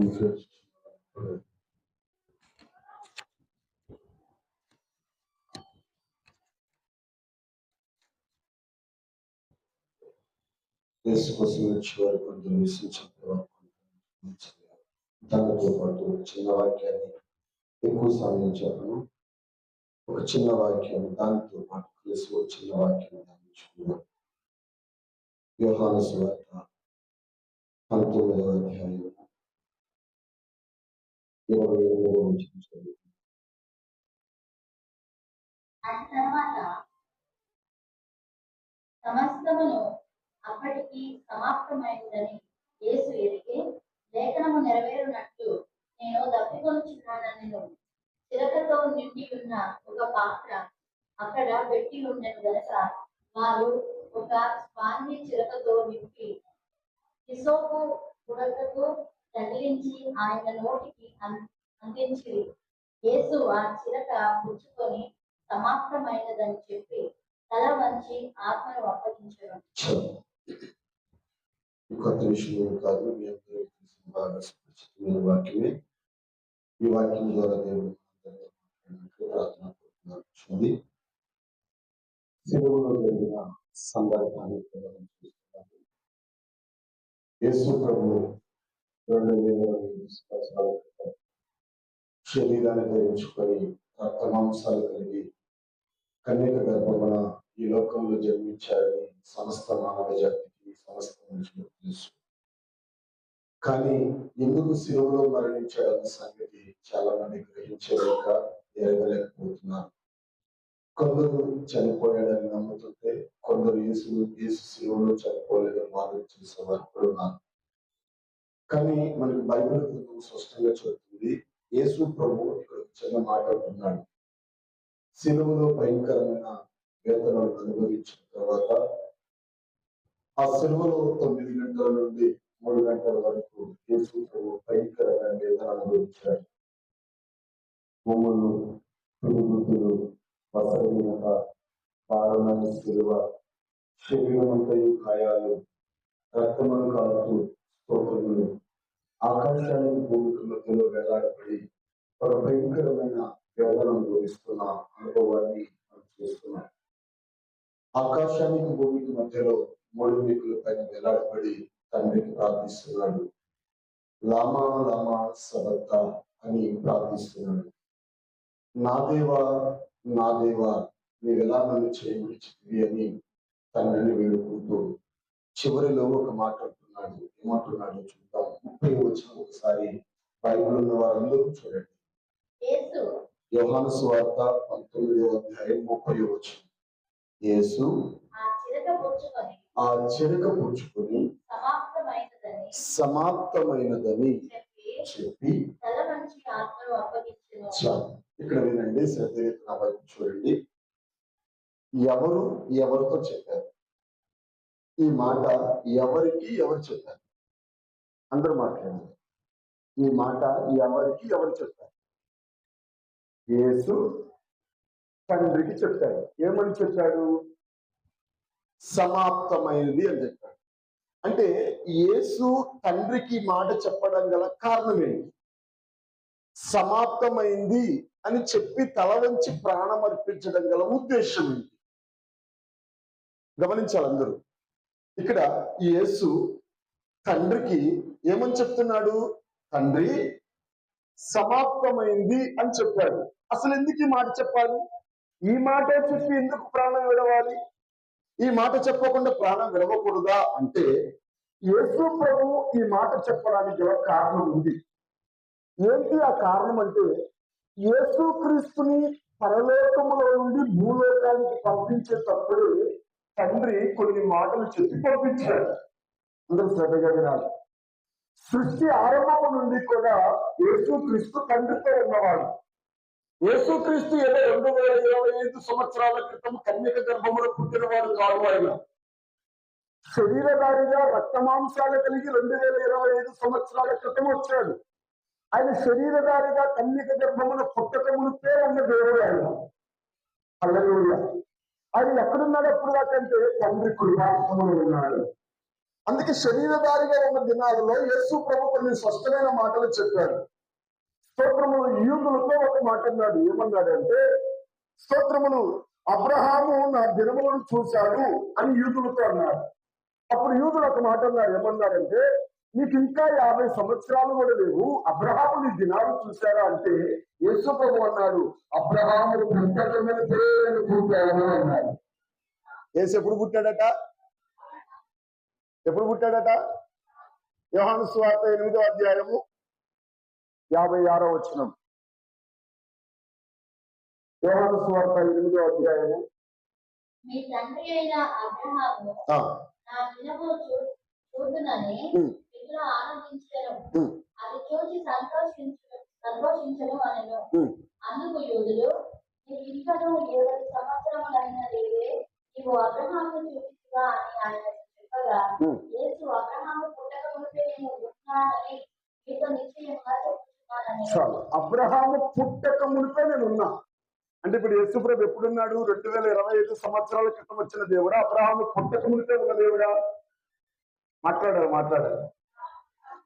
యేసు కోసం వచ్చే వారు కొంచెం విశ్వసించారు. దానితో పాటు చిన్న వాక్యాన్ని ఎక్కువ సమయం చెప్పను. ఒక చిన్న వాక్యం దానితో పాటు కలిసి ఒక చిన్న వాక్యాన్ని ధ్యానించుకున్నాం. యోహాను సువార్త 19వ అధ్యాయం 28వ వచనం చదువుతాం. సమస్తమును అప్పటికి సమాప్తమైందని యేసు ఎరిగి, లేఖనము నెరవేరునట్లు నేను దప్పికొనుచున్నానెను. చిరకతో నిండి ఉన్న ఒక పాత్ర అక్కడ పెట్టి ఉండెను గనక వారు ఒక స్పాంజి చిరకతో నింపి హిసోపు ఉడకతో తగిలించి ఆయన నోటికి అందించి, యేసు ఆ చిరక పుచ్చుకొని సమాప్తమైనదని చెప్పి తల వంచి ఆత్మను అప్పగించను. కొత్త విషయం కాదు, మీ అందరికీ తెలిసిన బాగా సుపరిచితమైన వాక్యమే. ఈ వాక్యం ద్వారా దేవుడు ప్రార్థన కోరుతున్నాను. సిలువలో జరిగిన సందర్భాన్ని చూస్తున్నాము. యేసు ప్రభు 2025 సంవత్సరాల క్రితం శరీరాన్ని ధరించుకొని రక్తమాంసాలు కలిగి కన్యక గర్భమున ఈ లోకంలో జన్మించాడని సమస్త మానవ జాతికి సమస్త మనుషులకు తెలుసు. కానీ ఎందుకు శిలువలో మరణించాడన్న సంగతి చాలా మంది గ్రహించలేక ఎరగలేకపోతున్నారు. కొందరు చనిపోయాడని నమ్ముతుంటే కొందరు యేసు శిలువలో చనిపోలేదని వారు చేసేవారు కూడా ఉన్నారు. కానీ మనకి బైబిల్ గ్రంథం స్పష్టంగా చెబుతుంది, యేసు ప్రభు ఇక్కడ చిన్న మాట అంటున్నాడు. శిలువలో భయంకరమైన వేదనలు అనుభవించిన తర్వాత ఆ శిలువలో 9 గంటల నుండి 3 గంటల వరకు యేసు ప్రభు భయంకరమైన వేదన అనుభవించాడు. భూములు, పురుగుతులు, వసరహీనత, భారమైన శిలువ, శరీరం అంతయు గాయాలు, రక్తములు కాలుతూ స్తోత్రములు, ఆకాశానికి భూమికి మధ్యలో వేలాడబడి ఒక భయంకరమైన వేదన అనుభవిస్తున్న అనుభవాన్ని మనం చూస్తున్నాం. ఆకాశానికి భూమికి మధ్యలో 3 మేకుల పైన వేలాడబడి తండ్రికి ప్రార్థిస్తున్నాడు. లామా లామా సబక్త అని ప్రార్థిస్తున్నాడు. నా దేవా నా దేవా నీవెలా నన్ను చేయబడిచితివి అని తండ్రిని వేడుకుంటూ చివరిలో ఒక మాట అంటున్నాడు. ఏమంటున్నాడు చూద్దాం. 30వ వచనం ఒకసారి బైబిల్ ఉన్న వారందరూ చూడండి. యోహాను సువార్త 19వ అధ్యాయం 30వ వచనం. యేసు ఆ చిరక పుచ్చుకొని సమాప్తమైనదని చెప్పి ఇక్కడ వినండి, శ్రద్ధగా నా వైపు చూడండి. ఎవరితో చెప్పారు ఈ మాట? ఎవరు చెప్పారు? అందరూ మాట్లాడారు. ఈ మాట ఎవరు చెప్పారు? యేసు తండ్రికి చెప్పాడు. ఏమని చెప్పాడు? సమాప్తమైనది అని చెప్పాడు. అంటే యేసు తండ్రికి మాట చెప్పడం గల కారణం ఏంటి? సమాప్తమైంది అని చెప్పి తల వంచి ప్రాణం అర్పించడం గల ఉద్దేశం ఏంటి? గమనించాలి అందరూ. ఇక్కడ యేసు తండ్రికి ఏమని చెప్తున్నాడు? తండ్రి సమాప్తమైంది అని చెప్పాడు. అసలు ఎందుకు ఈ మాట చెప్పాలి? ఈ మాట చెప్పి ఎందుకు ప్రాణం విడవాలి? ఈ మాట చెప్పకుండా ప్రాణం విడవకూడదా అంటే యేసు ప్రభు ఈ మాట చెప్పడానికి ఒక కారణం ఉంది. ఏంటి ఆ కారణం అంటే, యేసు క్రీస్తుని పరలోకములో నుండి భూలోకానికి పంపించేటప్పుడు తండ్రి కొన్ని మాటలు చెప్పి పంపించాడు. అందరూ శ్రద్ధగా వినాలి. సృష్టి ఆరంభం నుండి కూడా యేసు క్రీస్తు తండ్రితో ఉన్నవాడు. యేసుక్రీస్తు ఏదో 2025 సంవత్సరాల క్రితం కన్యక గర్భములో పుట్టినవాడు కాదు. ఆయన శరీరధారిగా రక్తమాంసాలు కలిగి 2025 సంవత్సరాల క్రితం వచ్చాడు. ఆయన శరీరధారిగా కన్యక గర్భమున పుట్టకమునిపే ఉన్న దేవుడు ఆయన. హల్లెలూయా. ఆయన ఎక్కడున్నాడు అప్పుడు దాకంటే తండ్రి కృపాసనములో ఉన్నాడు. అందుకే శరీరధారిగా ఉన్న దినాలలో యేసు ప్రభు కొన్ని స్పష్టమైన మాటలు చెప్పాడు. స్తోత్రములు యూదులతో ఒక మాట అన్నాడు. ఏమన్నాడంటే, స్తోత్రములు అబ్రహాము నా దినములను చూశాడు అని యూదులతో అన్నాడు. అప్పుడు యూదులు ఒక మాట అన్నాడు. ఏమన్నాడంటే, నీకు ఇంకా 50 సంవత్సరాలు కూడా లేవు, అబ్రహాము నీ దినాలు చూశారా అంటే, యేసు ప్రభు అన్నాడు, అబ్రహాము పుట్టాడు అన్నాడు. యేసు ఎప్పుడు పుట్టాడట? ఎప్పుడు పుట్టాడట? యోహాను సువార్త 8వ అధ్యాయము 56వ వచనం. యోహాను సువార్త 8వ అధ్యాయము. మీ తండ్రి అయిన అబ్రహాము నా దినములు చూడునని మిగులు ఆనందించెను, అది చూసి సంతోషించను అనెను. అందుకు యూదులు, నీకు ఇంకనూ 70 సంవత్సరములైన లేవే, నీవు అబ్రహామును చూపించుగా అని ఆయన చెప్పగా, యేసు అబ్రహాము పుట్టక మునిపే నేను ఉన్నానని మీతో నిశ్చయంగా చెప్తున్నానని. చాలు, అబ్రహాము పుట్టక మునిపే నేను ఉన్నా అంటే ఇప్పుడు యేసు ప్రభు ఎప్పుడున్నాడు? 2025 సంవత్సరాల క్రితం వచ్చిన దేవుడా, అబ్రహాము పుట్టక మునిపే ఉన్న దేవుడా? మాట్లాడారు.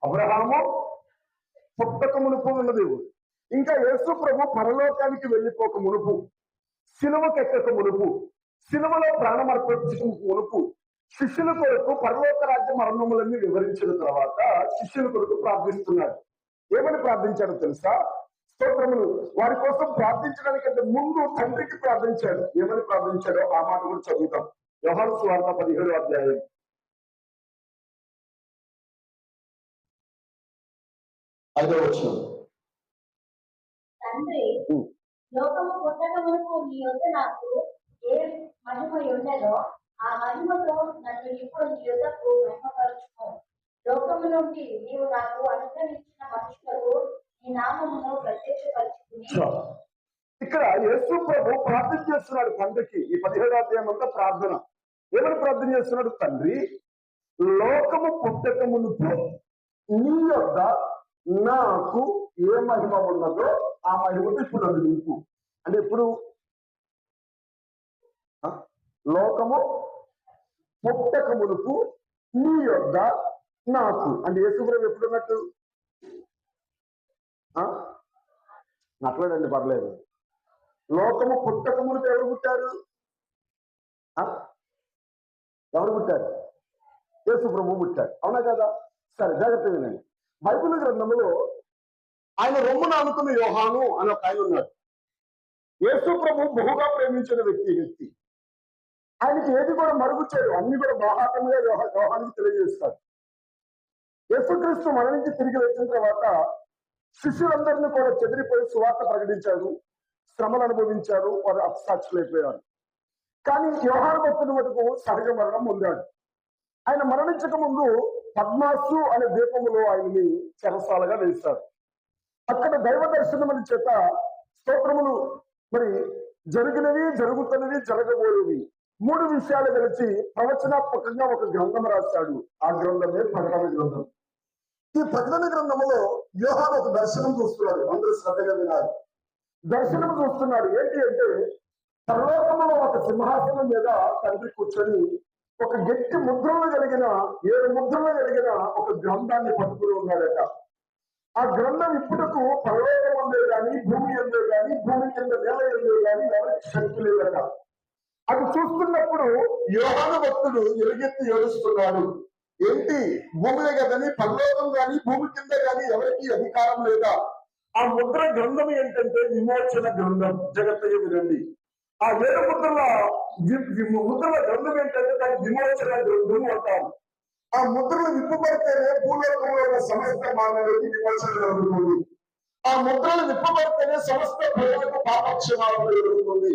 అబ్రహాము పుట్టక మునుపు ఉన్న దేవుడు. ఇంకా యేసు ప్రభు పరలోకానికి వెళ్ళిపోక మునుపు, శిలువకెక్కక మునుపు, శిలువలో ప్రాణం అర్పించక మునుపు శిష్యుల కొరకు పరలోక రాజ్య మరణములన్నీ వివరించిన తర్వాత శిష్యుల కొరకు ప్రార్థిస్తున్నాడు. ఏమని ప్రార్థించాడో తెలుసా? స్తోత్రములు వారి కోసం ప్రార్థించడానికంటే ముందు తండ్రికి ప్రార్థించాడు. ఏమని ప్రార్థించాడో ఆ మాట కూడా చదువుతాం. యోహాను సువార్త 17వ అధ్యాయం 5వ వచనం. తండ్రి, లోకము పుట్టక మునుపు నీ యొద్ద నాకు ఏ మహిమ ఉండేదో ఆ మహిమతో నన్ను ఇప్పుడు నీ యొద్దకు మహిమపరచుకో. లోకము నుండి నీవు నాకు అనుగ్రహించిన మనుషులకు నీ నామమును ప్రత్యక్షపరచుకుని. ఇక్కడ యేసు ప్రభు ప్రార్థన చేస్తున్నాడు తండ్రికి. ఈ 17వ అధ్యాయం అంతా ప్రార్థన. ఏమని ప్రార్థన చేస్తున్నాడు? తండ్రి, లోకము పుట్టక మునుపు నీ యొద్ద నాకు ఏ మహిమ ఉన్నదో ఆ మహిమతో ఇప్పుడు నన్ను నింపు. అంటే ఇప్పుడు లోకము పుట్టక మునుపు నీ యొద్ద నాకు అంటే యేసుప్రభు ఎప్పుడున్నట్టు? మాట్లాడండి, పర్లేదు. లోకము పుట్టక మునుపు ఎవరు పుట్టారు? ఎవరు పుట్టారు? యేసుప్రభు పుట్టాడు. అవునా కదా? సరే, జాగ్రత్త వినండి. బైబిల్ గ్రంథంలో ఆయన రొమ్మున అనుకున్న యోహాను అని ఒక ఆయన ఉన్నాడు. యేసు ప్రభు బహుగా ప్రేమించిన వ్యక్తి. ఆయనకి ఏది కూడా మరుగు చేయడు, అన్ని కూడా బాహాటంగా యోహానికి తెలియజేస్తాడు. యేసుక్రీస్తు మరణించి తిరిగి వచ్చిన తర్వాత శిష్యులందరినీ కూడా చెదిరిపోయి సువార్త ప్రకటించాడు, శ్రమలు అనుభవించారు, వారు అప్సాక్షులైపోయారు. కానీ యోహాను భక్తుడి మటుకు సహజ మరణం పొందాడు. ఆయన మరణించక ముందు పద్మాసు అనే ద్వీపములో ఆయన్ని చెరసాలగా వేశారు. అక్కడ దైవ దర్శనముల చేత స్తోత్రములు మరి జరిగినవి, జరుగుతున్నవి, జరగబోయేవి 3 విషయాలు కలిసి ప్రవచనాత్మకంగా ఒక గ్రంథం రాశాడు. ఆ గ్రంథమే ప్రకటన గ్రంథం. ఈ ప్రకటన గ్రంథంలో యోహాను ఒక దర్శనం చూస్తున్నాడు. అందరూ శ్రద్ధగా వినాలి. దర్శనం చూస్తున్నాడు. ఏంటి అంటే, పరలోకములో ఒక సింహాసనం మీద తండ్రి కూర్చొని ఒక గట్టి ముద్రలు కలిగిన 7 ముద్రలు కలిగిన ఒక గ్రంథాన్ని పట్టుకుని ఉన్నాడట. ఆ గ్రంథం ఇప్పుడుకు పరలోకం అందే గాని, భూమి అందే గాని, భూమి కింద నేల అందే గాని ఎవరికి శక్తి లేదట. అది చూస్తున్నప్పుడు యోహాను భక్తుడు ఎలుగెత్తి ఏడుస్తున్నాడు. ఏంటి, భూమిలో కదని పరలోకం గాని భూమి కింద గాని ఎవరికి అధికారం లేదా? ఆ ముద్ర గ్రంథం ఏంటంటే విమోచన గ్రంథం. జగత్తయ్య వినండి. ఆ 7 ముద్రల గ్రంథం ఏంటంటే దాన్ని విమోచన గ్రంథం అంటారు. ఆ ముద్రలు విప్పబడితేనే భూలోకంలో ఉన్న సమస్త మానవుడికి విమోచన జరుగుతుంది. ఆ ముద్రలు విప్పబడితేనే సమస్త ప్రజలకు పాపక్షమాపణ జరుగుతుంది.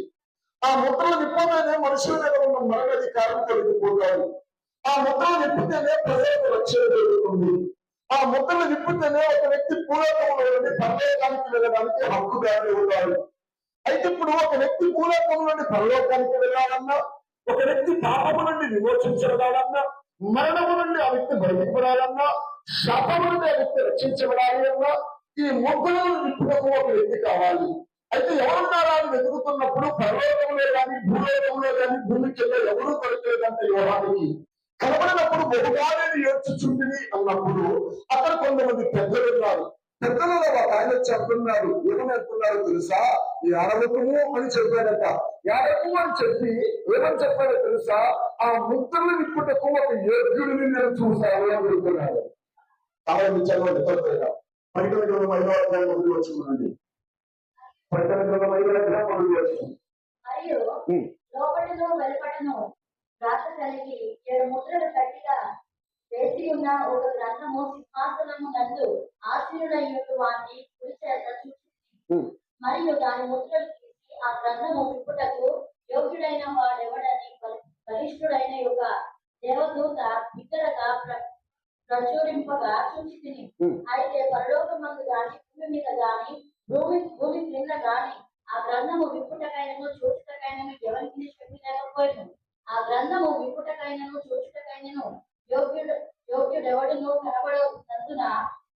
ఆ ముద్రలు విప్పగానే మనుషుల మీద ఉన్న మరణాధికారం తొలగిపోతారు. ఆ ముద్రలు విప్పితేనే ప్రజలకు రక్షణ జరుగుతుంది. ఆ ముద్రలు విప్పితేనే ఒక వ్యక్తి భూలోకంలో నుండి పరలోకానికి వెళ్ళడానికి హక్కుదారులు అవుతారు. అయితే ఇప్పుడు ఒక వ్యక్తి భూలోకం నుండి పరలోకానికి వెళ్ళాలన్నా, ఒక వ్యక్తి పాపము నుండి విమోచించబడాలన్నా, మరణము నుండి ఆ వ్యక్తి బయటపడాలన్నా, శాపము నుండి ఆ వ్యక్తి రక్షించబడాలి అన్నా ఈ ముద్రలను విప్పుటకు ఒక వ్యక్తి కావాలి. అయితే ఎవరున్నారా అని వెతుకుతున్నప్పుడు పరలోకంలో కానీ భూలోకంలో కానీ భూమి కింద ఎవరూ దొరకలేదంటే యోహానికి. కనబడినప్పుడు బహుగా నేను ఏడ్చుచుంటిని అన్నప్పుడు అక్కడ కొంతమంది పెద్దలు ఉన్నారు. పెద్దలలో ఒక ఆయన చెప్తున్నారు, ఏమని అంటున్నారో తెలుసా? ఈ అరవకము అని చెప్పాడట. ఏడకము అని చెప్పి ఏమని చెప్పాడో తెలుసా? ఆ ముద్రలు విప్పుటకు ఒక యోగ్యుడిని నేను చూశాను అని చెప్తున్నాడు. కావాలని చదవండి తొందరగా. ప్రకటన గ్రంథం 5వ అధ్యాయం మొదలు వచ్చిందండి. ప్రకటన గ్రంథం 5వ అధ్యాయం మొదలు వచ్చింది. మరియు లోపటను వెలుపటను రాత కలిగి 7 ముద్రలు గట్టిగా వేసి ఉన్న ఒక గ్రంథము సింహాసనము నందు ఆసీనుడైనట్టు వాణ్ణి కుడి చేత చూసింది. మరియు దాని ముద్రలు తీసి ఆ గ్రంథము విప్పుటకు యోగ్యుడైన వాడెవడని బలిష్ఠుడైన యొక్క దేవదూత బిగ్గరగా ప్రచురింపగా చూచితిని. అయితే పరలోకమందు గాని భూమి మీద గాని భూమి క్రింద గాని ఆ గ్రంథము విప్పుటకైనను చూచుటకైనను ఎవరికి శక్తి లేకపోయిను. ఆ గ్రంథము విప్పుటకైనను చూచుటకైనను యోగ్యుడెవడును కనబడినందున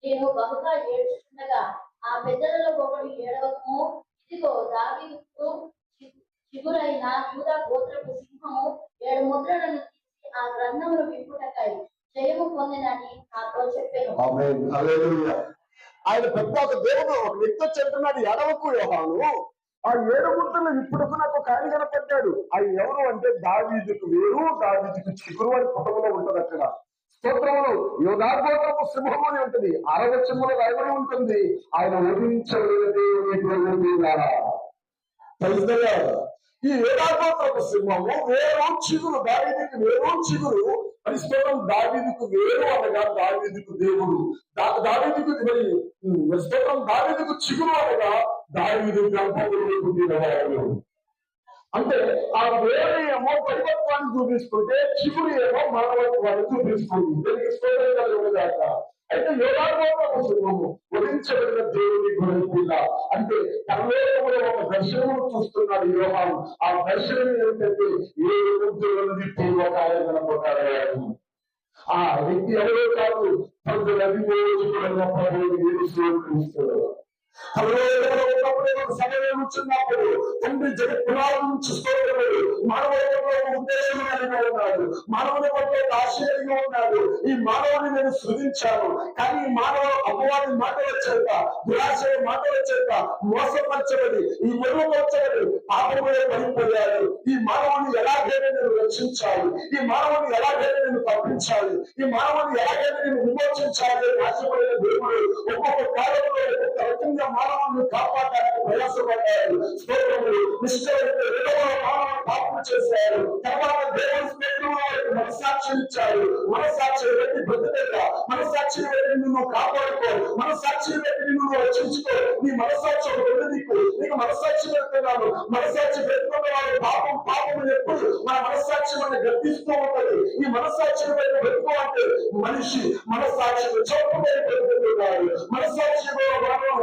నేను బహుగా ఏడ్చుచుండగా ఆ పెద్దలలో ఒకడు ఏడవకము, ఇదిగో దావీదుకు చిగురైన యూదా గోత్రపు సింహము 7 ముద్రలను తీసి ఆ గ్రంథమును విప్పుటకై జయము పొందినని నాతో చెప్పాను. ఆమేన్, హల్లెలూయా. ఆయన పెద్ద ఒక దేవుడు, ఒక వ్యక్తి చెప్తున్నాడు, ఎడవకు యోహాను. ఆ 7 ముద్రలు ఇప్పుడుకు నాకు ఒక ఆయన కనపడ్డాడు. ఆయన ఎవరు అంటే దావీదుకు వేరు, దావీదుకు చిగురు అని పుటములో ఉంటది అక్కడ. స్తోత్రములు. యోధా గోత్రపు సింహము అని ఉంటుంది, 6వ వచనములో రాయబడి ఉంటుంది, ఆయన వధించబడిన దేవుని ప్రభువులారా. ఈ యోధా గోత్రపు సింహము వేరు చిగురు, దావీదుకు వేరు చిగురు. స్తోత్రం. దావీదుకు వేరు అనగా దావీదుకు దేవుడు, దావీదుకు మరి స్తోత్రం, దావీదుకు చిగురు అనగా దావీదు గర్భంలో పుట్టినవాడు. అంటే ఆ వేరు ఏమో పరిపక్వాన్ని చూపిస్తుంటే చిగురు ఏమో మానవత్వాన్ని చూపిస్తుంది. దీనికి స్తోత్రం కలుగుగాక. అయితే యోగాత్మక సింహము వధించబడిన దేవుని గొర్రెపిల్ల అంటే పరలోకములో ఒక దర్శనమును చూస్తున్నాడు యోహాను. ఆ దర్శనం ఏంటంటే 7 ముద్రలను విప్పి ఒక ఆయన కనపడ్డాడు. ఆ వ్యక్తి ఎవరో కాదు, ప్రజల విమోచకుడైన ప్రభువు యేసు క్రీస్తు. సమయం వచ్చినప్పుడు తండ్రి జగత్పురాల నుంచి స్తోత్రములు, మానవులలో ఉద్దేశం కలిగి ఉన్నాడు, మానవుని పట్ల ఆశ కలిగి ఉన్నాడు. ఈ మానవుని నేను సృజించాను, కానీ ఈ మానవుడు అపవాది మాటల చేత, దురాశ మాటల చేత మోసపరచబడి, ఈ మెరుగుపరచబడి పాపములే పడిపోయాడు. ఈ మానవుని ఎలాగైనా నేను రక్షించాలి, ఈ మానవుని ఎలాగైనా నేను తప్పించాలి, ఈ మానవుని ఎలాగైనా నేను విమోచించాలి ఆశపడిన దేవుడు ఒక్కొక్క కాలంలో రకంగా మానవుని కాపాడడానికి ప్రయాసపడ్డాడు. స్తోత్రములు. నిష్ఠమైన మానవుని పాపం చేశాడు. తర్వాత దేవుని స్తోత్రంలో మనసాక్షిని ఇచ్చాడు. మనసాక్షి పెట్టి బ్రతికేగా, మనసాక్షిని పెట్టి నిన్ను కాపాడుకో, మనసాక్షిని పెట్టి నిన్ను రక్షించుకో. నీ మనసాక్షి నీకు మనసాక్షి పెడుతున్నాను. మనసాక్షి పెట్టుకున్న వాడు పాపం ఎప్పుడు మన మనసాక్షి మన గర్తిస్తూ ఉంటది. ఈ మనసాక్షిని పెట్టి పెట్టుకోవాలంటే మనిషి మనసాక్షిని చౌకబడి పెట్టుకుంటున్నాడు. మనసాక్షి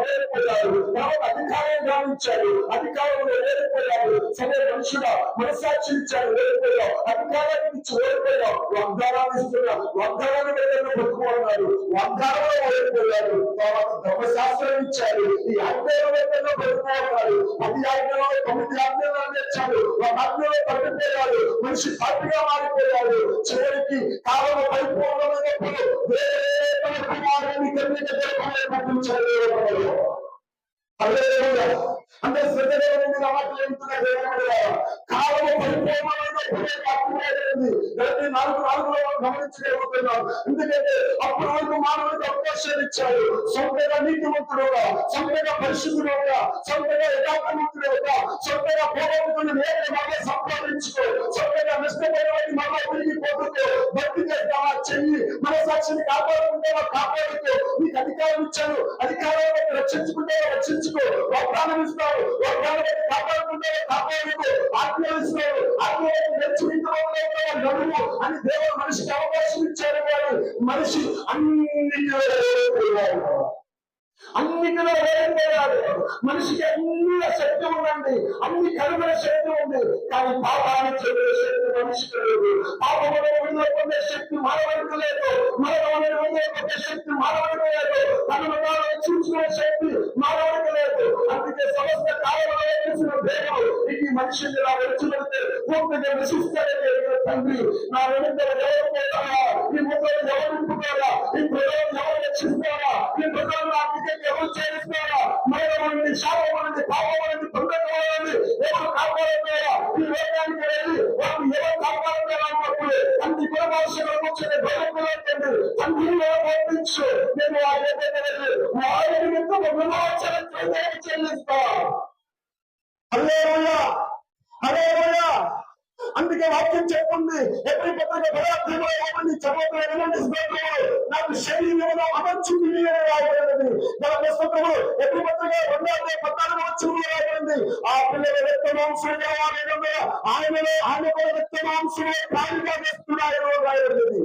ఓడిపోయాడు. తర్వాత అధికారం గావించాడు, అధికారంలో ఓడిపోయాడు. సరే మనుషుడా మనసాక్షి ఇచ్చాడు, ఓడిపోయావు. అధికారాన్ని ఇచ్చి ఓడిపోయావు. వాగ్దానాన్ని ఇస్తున్నాడు, వాగ్దానాన్ని పెట్టుకున్నాడు, వాగ్దానంలో ఓడిపోయాడు. తర్వాత ధర్మశాస్త్రం ఇచ్చాడు, ఈ ఆజ్ఞలో పెట్టుకున్నాడు. 10 ఆజ్ఞలో 9 ఆజ్ఞలు తెచ్చాడు, ఒక ఆజ్ఞలో పడిపోయాడు. మనిషి పాపిగా మారిపోయాడు. చివరికి కాలం పరిపూర్ణమైనప్పుడు అంటే శ్రద్ధ మాటలు ఏమిటున్నాడు? కాలము పరిపూర్ణమైనప్పుడే దాన్ని 4 గమనించలేకపోతున్నాం. ఎందుకంటే అప్పటి వరకు మానవుడికి అవకాశం ఇచ్చాడు. సొంతగా నీతిమంతుడుగా, సొంతగా పరిశుద్ధుడుగా, సొంతగా యథార్థవంతుడుగా, సొంతగా పోగొట్టుకుని మళ్ళీ సంపాదించుకో, సొంతగా నష్టపోయిన మళ్ళీ తిరిగి పొందుకో. భక్తి చేస్తావా చెయ్యి, మనసాక్షిని కాపాడుకుంటావా కాపాడుకో. నీకు అధికారం ఇచ్చాను, అధికారాన్ని రక్షించుకుంటావా రక్షించుకో. వాగ్దానం ఇస్తావు, వాగ్దానం కాపాడుకుంటావా కాపాడుకో. ఆజ్ఞలు ఇస్తావు, ఆజ్ఞలు నడుము అని దేవుడు మనిషికి అవకాశం ఇచ్చాడు. కానీ మనిషి అన్నిటిలో ఓడిపోయాడు. మనిషికి అన్ని శక్తి ఉందండి, అన్ని కలుగుల శక్తి ఉంది, కానీ పాపాన్ని చేసే శక్తి మనిషికి లేదు. పాపంలో విడుదల పొందే శక్తి మానవుడికి లేదు, మరణంలో విడుదల పొందే శక్తి మానవుడికి లేదు, తనను రక్షించుకునే శక్తి మానవుడికి లేదు. అందుకే సమస్త కాలంలో చేసిన దేవుడు ఈ మనిషిని ఇలా వచ్చి పెడితే పూర్తిగా నశిస్తారని ఎరిగిన తండ్రి, నా వెనుక ఎవరు పోతారా, ఈ ముఖం ఎవరు నింపుతారా, ఈ ప్రజలను ఎవరు రక్షిస్తారా, ఈ ప్రజలను నా టికెట్ ఎవరు చేరుస్తారా, మరణమని శాపమని పాపమని పొందకమని ఎవరు కాపాడుతారా, ఈ లోకానికి వెళ్ళి వారు ఎవరు కాపాడుతారా అన్నప్పుడు తండ్రి కులభాషలో కూర్చొని భయపడకండి, తండ్రిలో పంపించు, నేను ఆ వారి నిమిత్తం చెల్లిస్తా. హల్లెలూయా, హల్లెలూయా. అందుకే వాక్యం చెప్పండి, ఎప్పుడు నాకు శరీరం అమర్చుకుని రాబడింది. మన పుస్తకంలో ఎప్పుడు పత్రిక 2:14 వచనంలో రాబడింది, ఆ పిల్లల రక్త మాంసంగా ఆయనలో ఆయన కూడా రక్త మాంసంలో ప్రాణిగా వేస్తున్నాయని రాయబడింది.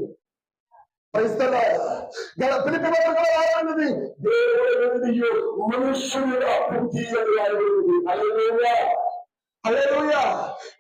రాయబడింది దేవుడు మనుష్యుడిగా పుట్టి అని రాయబడింది. హల్లెలూయా, హల్లెలూయా.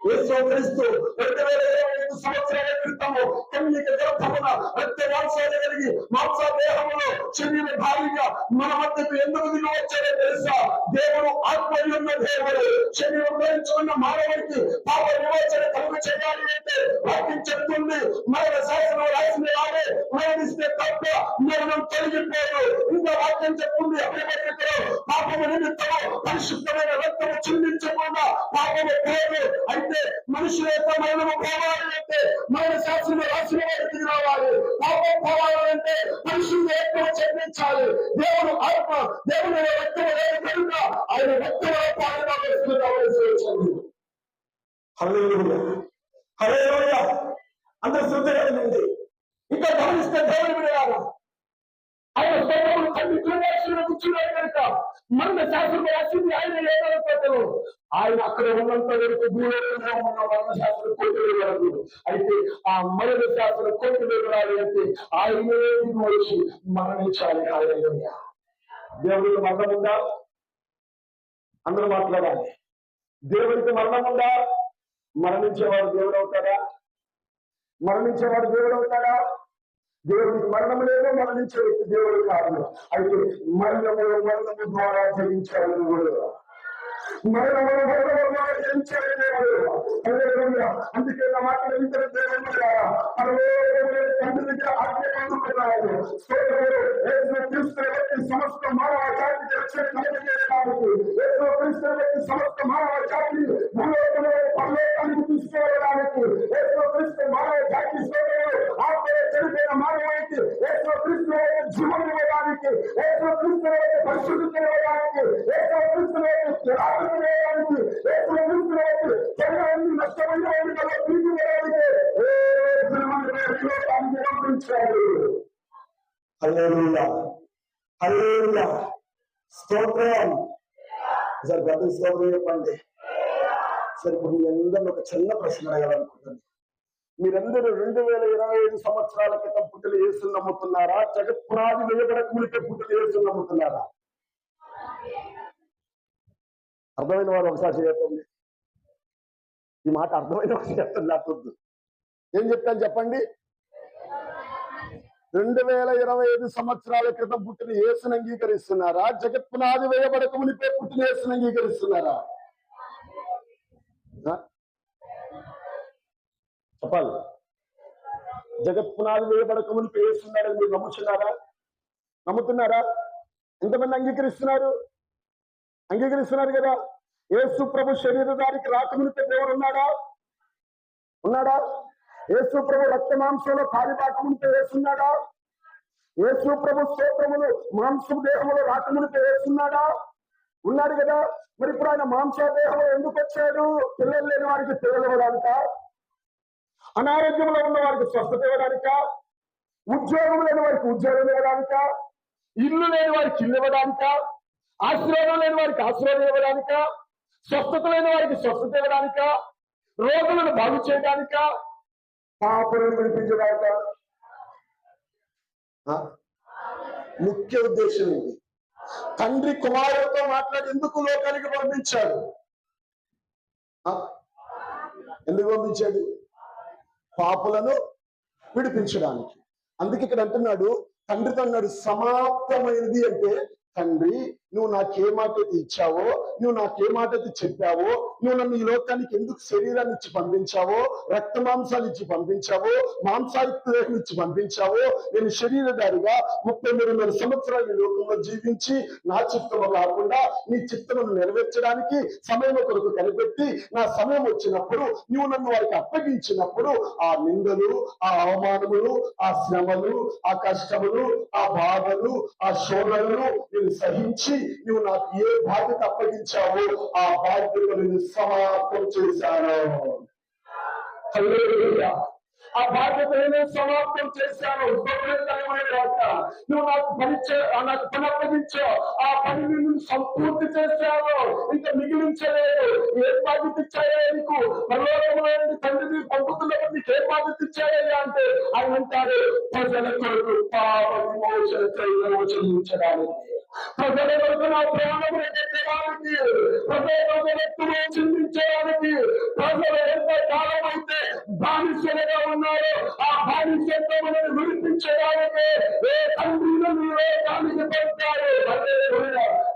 యేసుక్రీస్తు 2025 సంవత్సరాల క్రితము కన్యక గర్భమున రక్త మాంసాలు కలిగి మాంసదేహములో శరీర భారీగా మన మధ్యకు ఎందుకు దిగి వచ్చాడో తెలుసా? దేవుడు ఆత్మయున్న దేవుడు శరీరం ధరించుకున్న మానవుడికి పాప విమోచన కలుగు చేయాలి అంటే వాక్యం చెప్తుంది, మరణ శాసనం రాసిన వాడే మరణిస్తే తప్ప మరణం తొలగిపోదు. ఇంకా వాక్యం చెప్తుంది, అభివృద్ధిలో పాపము నిమిత్తము పరిశుద్ధమైన రక్తము చిందించకుండా పాపము పోదు. అయితే మనుషుల యొక్క మరణము పోవాలి అంటే మరణ శాసనం రాసిన వాడికి రావాలి. పాపం పోవాలంటే మనుషులు ఎక్కువ చెల్లించాలి. దేవుడు ఆత్మ, దేవుడు రక్తము లేదు కనుక ఆయన రక్తంలో పాలన వేసుకోవాల్సి వచ్చింది. హల్లెలూయా, హల్లెలూయా. అందరూ శ్రద్ధ ఇంకా గమనిస్తే దేవుని వినయాలి, ఆయన స్తోత్రములు తండ్రి కృపాక్షుడు కూర్చున్నాడు కనుక మరణ శాస్త్రం రాసింది ఆయన ఏదైనా ఆయన అక్కడ ఉన్నంత వరకు భూలోకంలో ఉన్న మరణ శాస్త్రం కోర్టులు వరకు. అయితే ఆ మరణ శాస్త్రం కోర్టులు రాలి అంటే ఆయనే వచ్చి మరణించాలి. హల్లెలూయా. దేవుడికి మరణం ఉందా? అందరూ మాట్లాడాలి. దేవుడికి మరణం ఉందా? మరణించేవాడు దేవుడు అవుతాడా? మరణించేవాడు దేవుడు అవుతాడా? దేవుడికి మరణము లేదు, మరణించే వ్యక్తి దేవుడు కాదు. అయితే మరణము ద్వారా జయించాడు దేవుడు, మరణము ద్వారా జయించాడు దేవుడు. అందుకే నా మాటలు ఇంటర్ దేవుడు తండ్రి దగ్గర ఆజ్ఞ పొందుకున్నాడు. సమస్త మానవ జాతికి రక్షణ కలిగజేయడానికి, సమస్త మానవ జాతిని భూలోకంలో పరలోకానికి తీసుకువెళ్ళడానికి, మానవ జాతి చనిపోయిన మానవానికి యేసుక్రీస్తు జీవం ఇవ్వడానికి, యేసుక్రీస్తు పరిశుద్ధి ఇవ్వడానికి, యేసుక్రీస్తు ఇవ్వడానికి, యేసుక్రీస్తు జనాన్ని నష్టమైన వాడికల్లా తిరిగి ఇవ్వడానికి పంపించాడు. హల్లెలూయా, హల్లెలూయా. స్తోత్రం. సార్ గత స్తోత్రం చెప్పండి. సరే, ఇప్పుడు మీ అందరినీ ఒక చిన్న ప్రశ్న అడగాలనుకుంటున్నాను. మీరందరూ 2025 సంవత్సరాల క్రితం పుట్టిన యేసుని నమ్ముతున్నారా? జగత్పునాది వేయబడక మునిపే పుట్టిన యేసుని నమ్ముతున్నారా? అర్థమైన వారు ఒకసారి చేయకండి. ఈ మాట అర్థమైన వారు చెప్పండి, నాకొద్దు. ఏం చెప్తాను చెప్పండి. 2025 సంవత్సరాల క్రితం పుట్టిన యేసుని అంగీకరిస్తున్నారా? జగత్పునాది వేయబడక మునిపే పుట్టిన యేసుని అంగీకరిస్తున్నారా? చెప్పాలి. జగత్పునాది వేయబడక మునిపే యేసున్నారని మీరు నమ్ముతున్నారా? నమ్ముతున్నారా? ఎంతమంది అంగీకరిస్తున్నారు? అంగీకరిస్తున్నారు కదా. యేసు ప్రభు శరీరధారికి రాకమునిపే దేవుడు ఉన్నాడా? ఉన్నాడా? యేసు ప్రభు రక్త మాంసంలో కాలిపాకమునిపే వేస్తున్నాడా? యేసు ప్రభు స్తోత్రములు మాంసము దేహములో రాకమునిపే వేస్తున్నాడా? ఉన్నాడు కదా. మరి ఇప్పుడు ఆయన మాంసదేహంలో ఎందుకు వచ్చాడు? పిల్లలు లేని వారికి పిల్లలు ఇవ్వడానిక, అనారోగ్యంలో ఉన్న వారికి స్వస్థత ఇవ్వడానిక, ఉద్యోగం లేని వారికి ఉద్యోగం ఇవ్వడానిక, ఇల్లు లేని వారికి ఇల్లు ఇవ్వడానిక, ఆశీర్వాదం లేని వారికి ఆశీర్వాదం ఇవ్వడానిక, స్వస్థత లేని వారికి స్వస్థత ఇవ్వడానిక, రోగులను బాగు చేయడానిక, పాపలను వినిపించడానిక? ముఖ్య ఉద్దేశం ఇది. తండ్రి కుమారుడితో మాట్లాడి ఎందుకు లోకానికి పంపించాడు? ఎందుకు పంపించాడు? పాపులను విడిపించడానికి. అందుకే ఇక్కడ అంటున్నాడు, తండ్రితో అన్నాడు సమాప్తమైనది అంటే తండ్రి నువ్వు నాకే మాట అయితే ఇచ్చావో, నువ్వు నాకే మాట అయితే చెప్పావో, నువ్వు నన్ను ఈ లోకానికి ఎందుకు శరీరాన్ని ఇచ్చి పంపించావో, రక్త మాంసాలు ఇచ్చి పంపించావో, మాంసాయుక్తం ఇచ్చి పంపించావో, నేను శరీరధారిగా 33 సంవత్సరాలు ఈ లోకంలో జీవించి నా చిత్తము కాకుండా నీ చిత్తమును నెరవేర్చడానికి సమయం కొరకు కనిపెట్టి నా సమయం వచ్చినప్పుడు నువ్వు నన్ను వారికి అప్పగించినప్పుడు ఆ నిందలు, ఆ అవమానములు, ఆ శ్రమలు, ఆ కష్టములు, ఆ బాధలు, ఆ శోధనలు నేను సహించి నువ్వు నాకు ఏ బాధ్యత అప్పగించావో ఆ బాధ్యతను నేను సమాప్తం చేశాను. హల్లెలూయా. ఆ బాధ్యతను సమాప్తం చేశాను. నువ్వు నాకు నాకు పని అప్పగించావు, ఆ పనిని నువ్వు సంపూర్తి చేశావు, ఇంకా మిగిలించలేదు. ఏం బాధ్యత ఇచ్చాయో నీకు? పరలోకంలో తండ్రిని పంపుతున్నప్పుడు నీకు ఏం బాధ్యత ఇచ్చాయో అంటే ఆయన అంటారు, ప్రజల కొరకు పాప విమోచన చెల్లించడానికి, ప్రజల కొరకు నా ప్రాణం ఎక్కడానికి, ప్రజల కొరకు రక్తము చెల్లించడానికి. ప్రజలు ఎంత కాలం అయితే బానిసలుగా ఉన్నారో ఆ బానిసత్వమును విడిపించడానికి ఏ తండ్రి లోకానికి పంపాడు.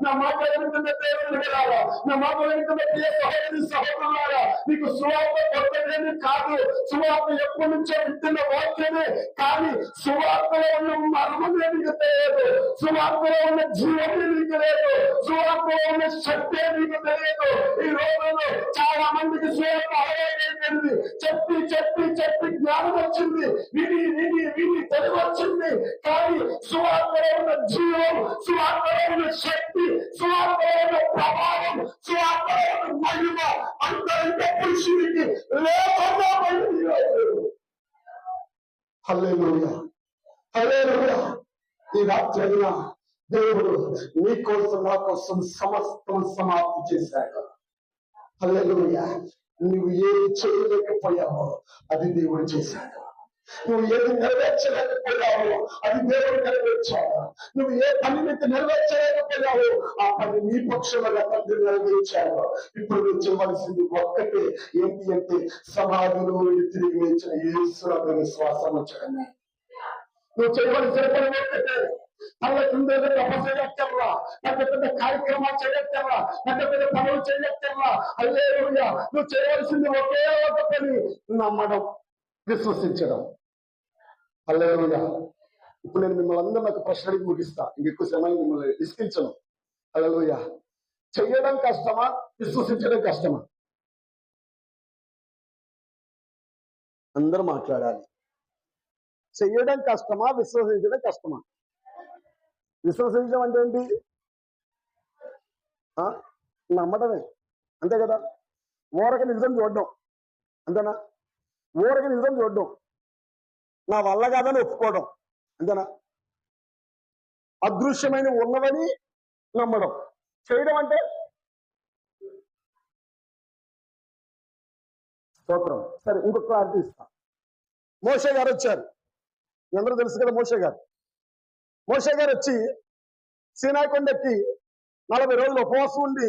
నా మాట వెంటనే దేవుని వినాలా, నా మాట వెంటనే ప్రియ సహోదరి సహోదరులారా, నీకు సువార్త కొత్తదేమి కాదు. సువార్త ఎప్పటి నుంచో వింటున్న వాక్యమే, కానీ సువార్తలో ఉన్న మర్మమే నీకు తెలియదు, సువార్తలో ఉన్న జీవమే నీకు లేదు, సువార్తలో ఉన్న శక్తే నీకు తెలియదు. ఈ రోజుల్లో చాలా మందికి సువార్త అలవాటైపోయింది. చెప్పి చెప్పి చెప్పి జ్ఞానం వచ్చింది, విని విని విని తెలివి వచ్చింది, కానీ సువార్తలో ఉన్న జీవం, సువార్తలో ఉన్న శక్తి, సువార్తలో ఉన్న ప్రభావం, సువార్తలో ఉన్న మహిమ అంతరింత పురుషుడికి లేకుండా పోయింది. హల్లెలూయా, హల్లెలూయా. ఈ రాత్రి దేవుడు నీ కోసం నా కోసం సమస్తం సమాప్తి చేశాడు. హల్లెలూయా. నువ్వు ఏది చేయలేకపోయావో అది దేవుడు చేశాడు. నువ్వు ఏది నెరవేర్చలేకపోయావో అది దేవుడు నెరవేర్చాడు. నువ్వు ఏ పనిని నెరవేర్చలేకపోయావో ఆ పని నీ పక్షంగా తండ్రి నెరవేర్చాడు. ఇప్పుడు నువ్వు చేయవలసింది ఒక్కటే, ఏంటి అంటే సమాధిలో తిరిగి లేచిన యేసుని విశ్వాసం వచ్చడమే. నువ్వు చేయవలసిన పని ఒక్కటే. తల కింద తపస్సు చేయక్కర్లా, పెద్ద పెద్ద కార్యక్రమాలు చేయక్కర్లా, పెద్ద పెద్ద పనులు చేయక్కర్లా. హల్లెలూయా. నువ్వు చేయవలసింది ఒకే ఒక పని, నమ్మడం, విశ్వసించడం. హల్లెలూయా. ఇప్పుడు నేను మిమ్మల్ని అందరూ నాకు ప్రశ్న అడిగి ముగిస్తా, ఇంకెక్కువ సమయం మిమ్మల్ని విసిగించను. హల్లెలూయా. చెయ్యడం కష్టమా, విశ్వసించడం కష్టమా? అందరూ మాట్లాడాలి. చెయ్యడం కష్టమా, విశ్వసించడం కష్టమా? విశ్వసించడం అంటే ఏంటి? నమ్మడమే, అంతే కదా. ఊరకి నిజం చూడడం, అంతేనా? ఊరకి నిజం చూడడం, నా వల్ల కాదని ఒప్పుకోవడం, అంతేనా? అదృశ్యమైన ఉన్నవని నమ్మడం. చేయడం అంటే స్తోత్రం. సరే, ఇంకొక క్లారిటీ ఇస్తా. మోషే గారు వచ్చారు, అందరూ తెలుసు కదా. మోషే గారు వచ్చి సీనాయి కొండెక్కి 40 రోజులు ఉపవాసం ఉండి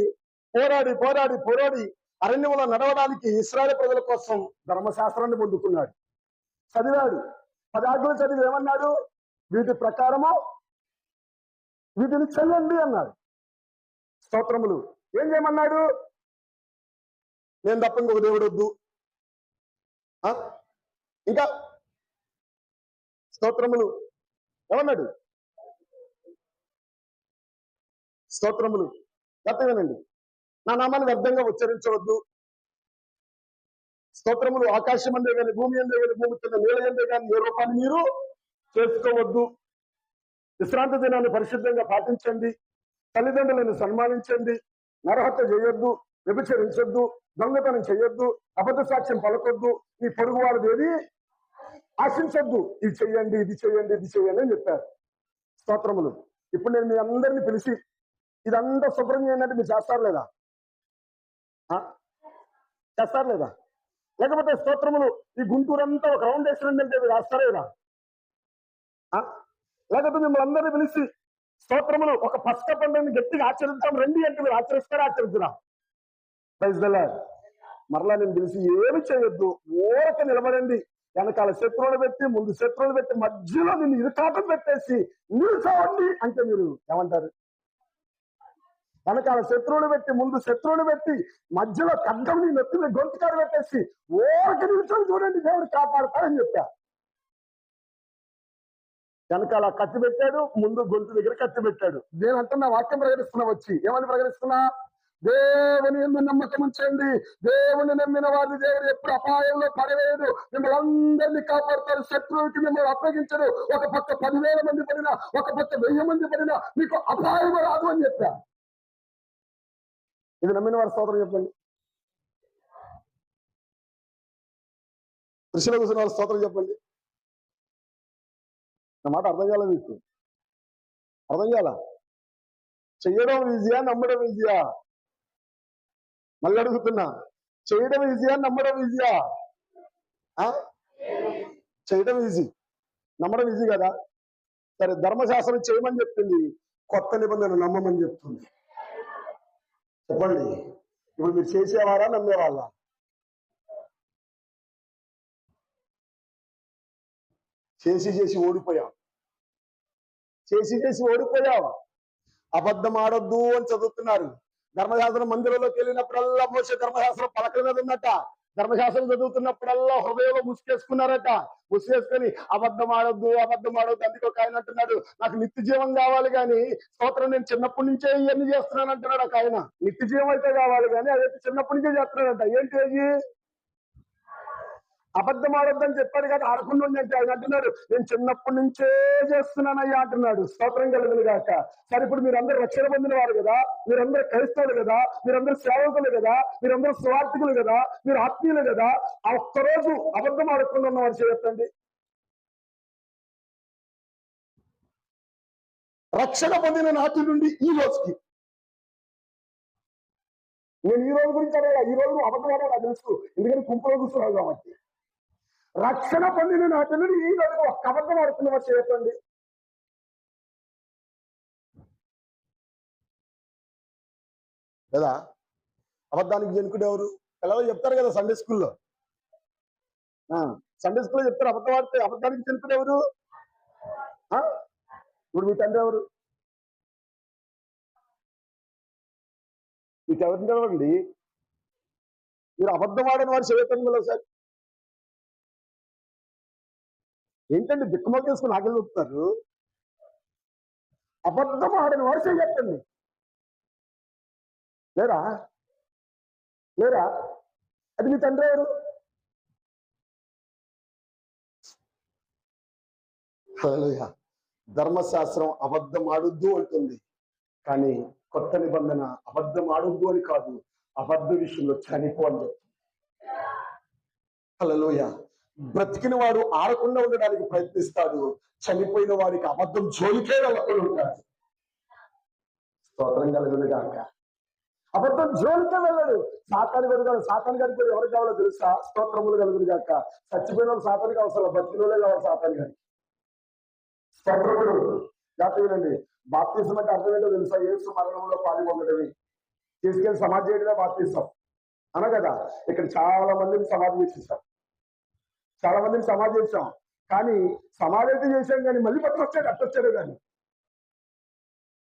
పోరాడి అరణ్యంలో నడవడానికి ఇశ్రాయేలు ప్రజల కోసం ధర్మశాస్త్రాన్ని పొందుకున్నాడు. చదివాడు, 10 ఆజ్ఞలు చదివి ఏమన్నాడు? వీటి ప్రకారము వీటిని చెయ్యండి అన్నాడు. స్తోత్రములు. ఏం చేయమన్నాడు? నేను తప్ప ఇంకొక దేవుడు వద్దు. ఇంకా స్తోత్రములు ఏమన్నాడు? స్తోత్రములు. గతమేనండి, నా నామాన్ని వ్యర్థంగా ఉచ్చరించవద్దు. స్తోత్రములు. ఆకాశం అందే కానీ భూమి అందే కానీ భూమి కింద నీళ్ళ అందే కానీ ఏ రూపాన్ని మీరు చేసుకోవద్దు. విశ్రాంతి దినాన్ని పరిశుద్ధంగా పాటించండి. తల్లిదండ్రులను సన్మానించండి. నరహత్య చేయొద్దు, వ్యభిచరించొద్దు, దొంగతనం చేయొద్దు, అబద్ధ సాక్ష్యం పలకొద్దు, నీ పొరుగు వారిది ఏది ఆశించొద్దు. ఇది చెయ్యండి, ఇది చెయ్యండి, ఇది చెయ్యండి అని చెప్పారు. స్తోత్రములు. ఇప్పుడు నేను మీ అందరినీ పిలిచి ఇదంతా శుభ్రం చేయండి, మీరు చేస్తారు లేదా? చేస్తారు లేదా? లేకపోతే స్తోత్రములు ఈ గుంటూరంతా ఒక రౌండ్ వేసినండి అంటే మీరు వేస్తారా లేదా? లేకపోతే మిమ్మల్ని అందరినీ పిలిచి స్తోత్రములు ఒక పస్క పండుగని గట్టిగా ఆచరిద్దాం రండి అంటే మీరు ఆచరిస్తారా, ఆచరిద్దురా? Praise the lord. మరలా నేను పిలిచి ఏమి చేయొద్దు, ఊరక నిలబడండి. వెనకాల శత్రువులు పెట్టి, ముందు శత్రువులు పెట్టి, మధ్యలో నిన్ను ఇరుకాటం పెట్టేసి నిల్చోండి అంటే మీరు ఏమంటారు? వెనకాల శత్రువులు పెట్టి, ముందు శత్రువులు పెట్టి, మధ్యలో ఖడ్గం నీ నెత్తిని గొంతుకారు పెట్టేసి ఓరికి నిల్చొని చూడండి దేవుడు కాపాడుతాడని చెప్పా. వెనకాల కత్తి పెట్టాడు, ముందు గొంతు దగ్గర కత్తి పెట్టాడు. నేను అంటున్నా, వాక్యం ప్రకటిస్తున్నా, వచ్చి ఏమని ప్రకటిస్తున్నా? దేవుని యందు నమ్మకం ఉంచండి. దేవుని నమ్మిన వారిని దేవుడు ఎప్పుడు అపాయంలో పడవేయడు. మిమ్మల్ని అందరినీ కాపాడుతారు. శత్రువుకి మిమ్మల్ని అప్పగించడు. ఒక పక్క 10,000 మంది పడినా, ఒక పక్క 1000 మంది పడినా మీకు అపాయం రాదు అని చెప్పా. ఇది నమ్మిన వారి స్తోత్రం చెప్పండి. కృషిలో కూర్చున్న వారి స్తోత్రం చెప్పండి. నా మాట అర్థం కాలే మీకు? అర్థం కాల? చెయ్యడం ఈజీయా, నమ్మడం ఈజీయా? మళ్ళీ అడుగుతున్నా, చేయడం ఈజీయా, నమ్మడం ఈజీయా? చేయడం ఈజీ, నమ్మడం ఈజీ కదా. సరే, ధర్మశాస్త్రం చేయమని చెప్తుంది, కొత్త నిబంధన నమ్మమని చెప్తుంది. చెప్పండి, ఇప్పుడు మీరు చేసేవారా, నమ్మేవాళ్ళ? చేసి ఓడిపోయాం. చేసి ఓడిపోయావు. అబద్ధం ఆడొద్దు అని చదువుతున్నారు. ధర్మశాస్త్రం మందిరంలోకి వెళ్ళినప్పుడల్లా మోసే ధర్మశాస్త్రం పలకల మీద ఉందట. ధర్మశాస్త్రం చదువుతున్నప్పుడల్లా హృదయంలో ముసుకేసుకున్నారట. ముసుకేసుకొని అబద్ధం ఆడొద్దు అందుకే ఒక ఆయన అంటున్నాడు, నాకు నిత్య జీవం కావాలి కానీ స్తోత్రం నేను చిన్నప్పటి నుంచే ఇవన్నీ చేస్తున్నాను అంటున్నాడు ఒక ఆయన. నిత్య జీవం అయితే కావాలి కానీ అదైతే చిన్నప్పటి నుంచే చేస్తున్నాడంట. ఏంటి అది? అబద్ధం ఆడొద్దని చెప్పాడు కదా, ఆడకుండా అంటే ఆయన అంటున్నాడు, నేను చిన్నప్పటి నుంచే చేస్తున్నానయ్యా అంటున్నాడు. స్తోత్రం కలుగును గాక. సరే, ఇప్పుడు మీరందరూ రక్షణ పొందిన వారు కదా, మీరందరూ క్రైస్తవులు కదా, మీరందరూ సేవకులు కదా, మీరందరూ స్వార్థికులు కదా, మీరు ఆత్మీయులు కదా. ఆ ఒక్కరోజు అబద్ధం ఆడకుండా ఉన్నవారు చేయొద్దండి. రక్షణ పొందిన నాటి నుండి ఈ రోజుకి, నేను ఈ రోజు గురించి అడగా, ఈ రోజు అబద్ధం ఆడాలి తెలుసు, ఎందుకంటే గుంపులో కూర్చున్నావు కాబట్టి. రక్షణ పొందిన నాటి నుండి ఈ రోజు ఒక్క అబద్ధం ఆడుతున్నవారు చేయొద్దండి. కదా, అబద్ధానికి జనుకుడు ఎవరు? పిల్లలు చెప్తారు కదా సండే స్కూల్లో. సండే స్కూల్లో చెప్తారు, అబద్ధం ఆడితే అబద్ధానికి జనుకుడు ఎవరు? ఇప్పుడు మీ తండ్రి ఎవరు? మీకు ఎవరిని తెలవండి. మీరు అబద్ధం ఆడని వారు చేయొద్దండి. మళ్ళీ సార్ ఏంటండి దిక్కుమొక్కేసుకుని ఆకలి చూపుతారు? అబద్ధం ఆడని వారు చేయొద్దండి. లేరా? అది మీ తండ్రి ఎవరు? హల్లెలూయా. ధర్మశాస్త్రం అబద్ధం ఆడొద్దు అంటుంది, కానీ కొత్త నిబంధన అబద్ధం ఆడొద్దు అని కాదు, అబద్ధ విషయంలో చనిపో అని చెప్తుంది. హల్లెలూయా. బ్రతికిన వాడు ఆడకుండా ఉండడానికి ప్రయత్నిస్తాడు, చనిపోయిన వాడికి అబద్ధం జోలికే వెళ్ళకుండా ఉంటాడు. స్తోత్రం కలుగును గాక. అబద్ధం జోలికే వెళ్ళడు. సాతాను వెళ్తాడు. సాతాను గారికి ఎవరికి కావాలో తెలుసా? స్తోత్రములు కలుగును గాక. చచ్చిపోయిన సాతానికి అవసరం, బతికినోళ్ళే కావాలి సాతాను గారికి. స్తోత్రములు జాతీయులండి. బాప్తిజం అంటే అర్థం ఏంటో తెలుసా? యేసు మరణంలో పాల్గొనడమే, తీసుకెళ్లి సమాధి చేయడమే బాప్తిజం అన కదా. ఇక్కడ చాలా మందిని సమాధి చేసేసాం, చాలా మందిని సమాధి చేసాం. కానీ సమాధి అయితే చేశాం, కానీ మళ్ళీ బతికొచ్చాడు, అట్టొచ్చాడు. కానీ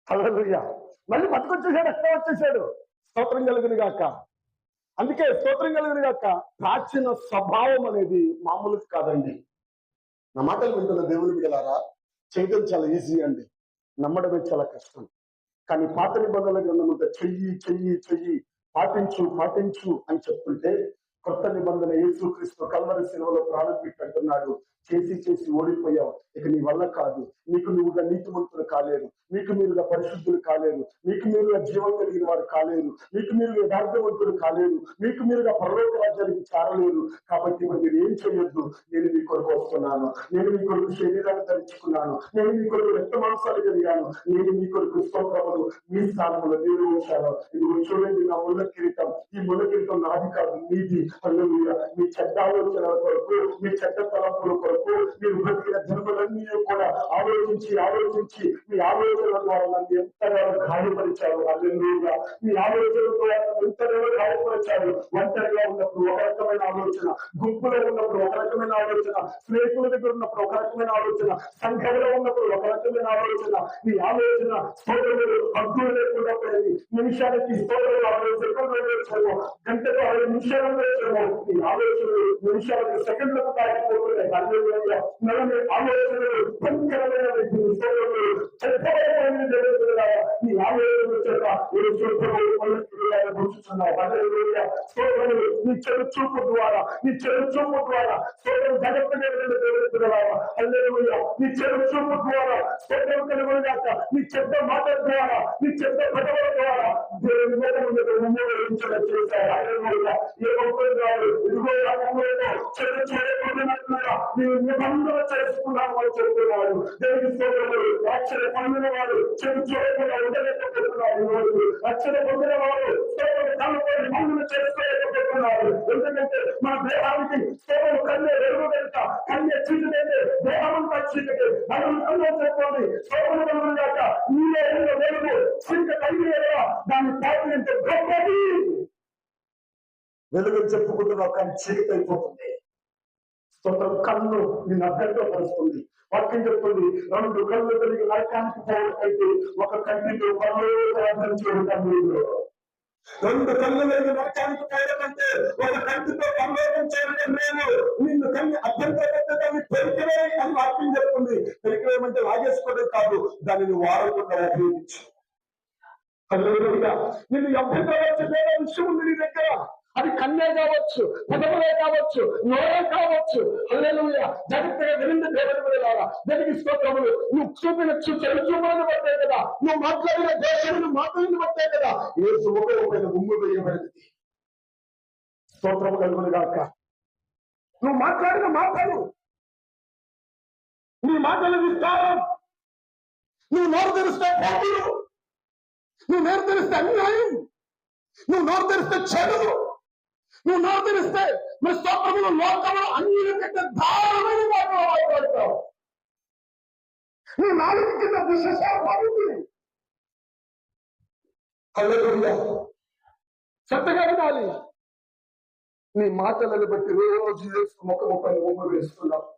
హల్లెలూయా, మళ్ళీ బతికొచ్చేసాడు, అట్లా వచ్చేసాడు. స్తోత్రం కలుగును గాక. అందుకే స్తోత్రం కలుగును గాక. ప్రాచీన స్వభావం అనేది మామూలు కాదండి. నా మాటలు వింటున్న దేవుని బిడ్డలారా, చేయడం చాలా ఈజీ అండి, నమ్మడమే చాలా కష్టం. కానీ పాత నిబంధనల గ్రంథం అంతా చెయ్యి పాటించు అని చెప్తుంటే, కొత్త నిబంధన యేసుక్రీస్తు కల్వరి శిలువలో ప్రాణం పెట్టి అంటున్నాడు, చేసి ఓడిపోయావు, ఇక నీ వల్ల కాదు. నీకు నువ్వుగా నీతిమంతులు కాలేరు, మీకు మీరుగా పరిశుద్ధులు కాలేరు, మీకు మీరుగా జీవం కలిగిన వారు కాలేరు, మీకు మీరుగా యథార్థవంతులు కాలేరు, మీకు మీరుగా పరలోక రాజ్యానికి చేరలేరు. కాబట్టి మరి మీరు ఏం చేయొద్దు. నేను మీ కొరకు వస్తున్నాను, నేను మీ కొరకు శరీరాన్ని ధరించుకున్నాను, నేను మీ కొరకు రక్త మాంసాలు కలిగాను, నేను మీ కొరకు స్తోత్రములు మీ స్థానంలో నేను ఉంచాను. ఇది చూడండి, నా ముళ్ళ కిరీటం, ఈ ముళ్ళ కిరీటం నాది కాదు, నీది. హల్లెలూయా. మీ చెడ్డ ఆలోచనల కొరకు, మీ చెడ్డ తలంపుల కొరకు, మీరు బ్రతికిన జన్మలన్నీ కూడా ఆలోచించి మీ ఆలోచనల ద్వారా నన్ను ఎంతగా గాయపరిచారు. హల్లెలూయా. మీ ఆలోచనల ద్వారా ఎంతగా గాయపరిచారు. ఒంటరిగా ఉన్నప్పుడు ఒక రకమైన ఆలోచన, గుంపులో ఉన్నప్పుడు ఒక రకమైన ఆలోచన, స్నేహితుల దగ్గర ఉన్నప్పుడు ఒక రకమైన ఆలోచన, సంఘంలో ఉన్నప్పుడు ఒక రకమైన ఆలోచన. మీ ఆలోచన సోదరులు హద్దులు లేకుండా పోయింది. నిమిషానికి స్తోత్రం 60 సెకండ్లు వేసేమో, గంటకు 60 నిమిషాలు వేసేమో, నీ ఆలోచనలు నిమిషాలకు సెకండ్లకు దాటిపోతున్నాయి. హల్లెలూయా. నలభై ఆలోచనలు భయంకరమైనవి, స్తోత్రములు చెప్పబడిన జరుగుతుందా నీ ఆలోచనల చేత ఏ స్తోత్రములు గుర్చుతున్నావు. హల్లెలూయా. స్తోత్రములు నీ చెడు చూపు ద్వారా, నీ చెడు చూపు ద్వారా స్తోత్రం జగత్తుగా జరుగుతున్నావా. హల్లెలూయా. నీ చెడు చూపు ద్వారా స్తోత్రం కలుగునుగాక. నీ చెడ్డ మాటల ద్వారా, నీ చెడ్డ పదవుల ద్వారా దేవుని మీద చేశారు. హల్లెలూయా. ఏ ఒక్కరు కాదు, ఇదిగో చెడు చేయబడినట్లుగా నీవు నిబంధన చేసుకున్నావు అని చెబుతున్నాడు. దేవుని స్తోత్రములు. రక్షణ పొందిన వాడు చెడు చేయకుండా ఉండలేకపోతున్నాడు. రక్షణ పొందిన వాడు తనపై నిబంధన చేసుకోలేకపోతున్నాడు. ఎందుకంటే మన దేహానికి స్తోత్రం కన్నే వెలుగు వెళ్త, కన్నే చీకటైతే దేహమంతా చీకటి. మనం కన్నే చెప్పండి స్తోత్రం కలుగునుగాక. నీలో ఉన్న వెలుగు చీకటి అయినా దాన్ని తాకినంత గొప్పది. వెలుగు చెప్పుకుంటున్నావు కానీ చీకటి అయిపోతుంది. స్తోత్రం. కన్ను నిన్ను అభ్యంతరపరుస్తుంది. వాక్యం చెప్తుంది, 2 కళ్ళు కలిగి నరకానికి పోవడం అయితే ఒక కంటితో పరలోకరాజ్యం చేయడం. 2 కళ్ళు లేని నరకానికి పోవడం అంటే ఒక కంటితో పరలోకం చేయడం నేను. నిన్ను కన్ను అభ్యంతరపెట్టడాన్ని పెరికివే అని వాక్యం చెప్తుంది. పెరికివేయమంటే లాగేసుకోవడం కాదు, దానిని వాడకుండా ఉపయోగించు. హల్లెలూయా. నిన్ను అభ్యంతరపరిచే విషయం ఉంది నీ దగ్గర. అది కన్నే కావచ్చు, పదములే కావచ్చు, నోరే కావచ్చు. హల్లెలూయా. జాగ్రత్తగా వినండి దేవుని బిడ్డలారా. దేవునికి స్తోత్రములు. నువ్వు చూపిన చెడు చూపులను బట్టే కదా, నువ్వు మాట్లాడిన దేశాలను మాటలను బట్టే కదా యేసు ముఖమైన గుమ్ము వేయబడింది. స్తోత్రము కలుగునుగాక. నువ్వు మాట్లాడిన మాటలు, నీ మాటల విస్తారం, నువ్వు నోరు తెరిస్తే పాపులు, నువ్వు నోరు తెరిస్తే అన్యాయం, నువ్వు నోరు తెరిస్తే చెడు, నువ్వు నోరు తెరిస్తే మీ స్తోత్రములు లోకంలో అన్యుల కంటే దారుణమైన మాటలు మాట్లాడతావు. నీ నాలుగు కింద విశేషాలు. హల్లెలూయా. చక్కగా వినాలి. నీ మాటలను బట్టి రోజు ముఖముఖాన్ని ఉమ్మ వేస్తున్నావు.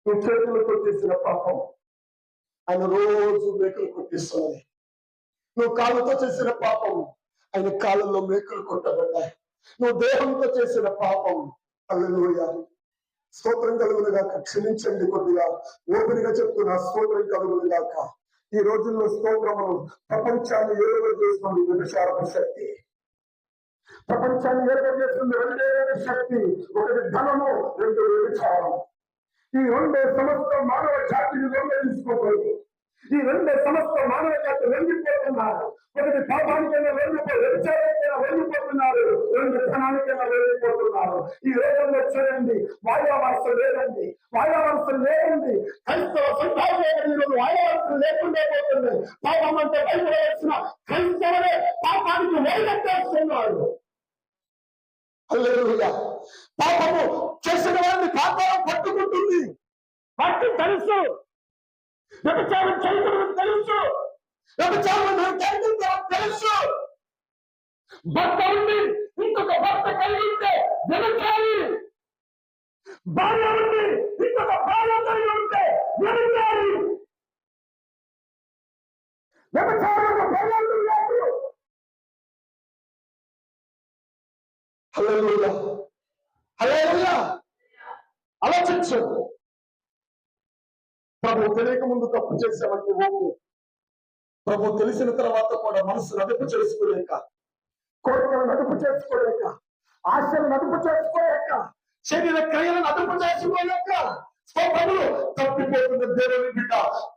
నువ్వు చేతులతో చేసిన పాపం ఆయన రోజు మేకలు కొట్టిస్తున్నది. నువ్వు కాళ్ళతో చేసిన పాపం ఆయన కాళ్ళలో మేకలు కొట్టబడ్డాయి. నువ్వు దేహంతో చేసిన పాపం. హల్లెలూయా. స్తోత్రం కలుగునుగాక. క్షమించండి, కొద్దిగా ఓపెన్గా చెప్తున్నా. స్తోత్రం కలుగునుగాక. ఈ రోజుల్లో స్తోత్రము ప్రపంచాన్ని ఏలుబడి చేస్తుంది వ్యభిచారపు శక్తి. ప్రపంచాన్ని ఏలుబడి చేస్తుంది 2 శక్తి. ఒకటి ధనము, 2 వ్యభిచారం. ఈ 2 సమస్త మానవ జాతిని తీసుకోకూడదు. ఈ 2 సమస్త మానవ జాతి వెళ్ళిపోతున్నారు. ఒకటి పాపానికైనా వెళ్ళిపోయి, వ్యభిచారానికైనా వెళ్ళిపోతున్నారు, 2 ధనానికైనా వెళ్ళిపోతున్నారు. ఈ రోజుల్లో చూడండి, వాయావాసం లేదండి, వాయావాసం లేదండి. క్రైస్తవ సంఘాలు వాయావాసం లేకుండా పోతుంది. పాపం అంటే బయటవేసిన క్రైస్తవులే పాపానికి వేలెట్టేస్తున్నారు. హల్లెలూయా. పాపము చేసిన వారిని పాపం పట్టుకుంటుంది. వాటికి తెలుసు. వ్యభిచారం చేయడం తెలుసు. వ్యభిచారం తెలుసు. భర్త ఉండి ఇంకొక భర్త కలిగి ఉంటే వ్యభిచారి. భార్య ఉండి ఇంకొక భార్య కలిగి ఉంటే వ్యభిచారి. వ్యభిచారంలో భయాలు లేదు. హల్లెలూయా. హల్లెలూయా. ఆలోచించు. ప్రభు తెలియక ముందు తప్పు చేసామంటే ఓకే. ప్రభు తెలిసిన తర్వాత కూడా మనసు నదుపు చేసుకోలేక, కోరికలను అదుపు చేసుకోలేక, ఆశలను అదుపు చేసుకోలేక, శరీర క్రియలను అదుపు చేసుకోలేక స్వప్నములు తప్పిపోతున్న దేవుని బిడ్డ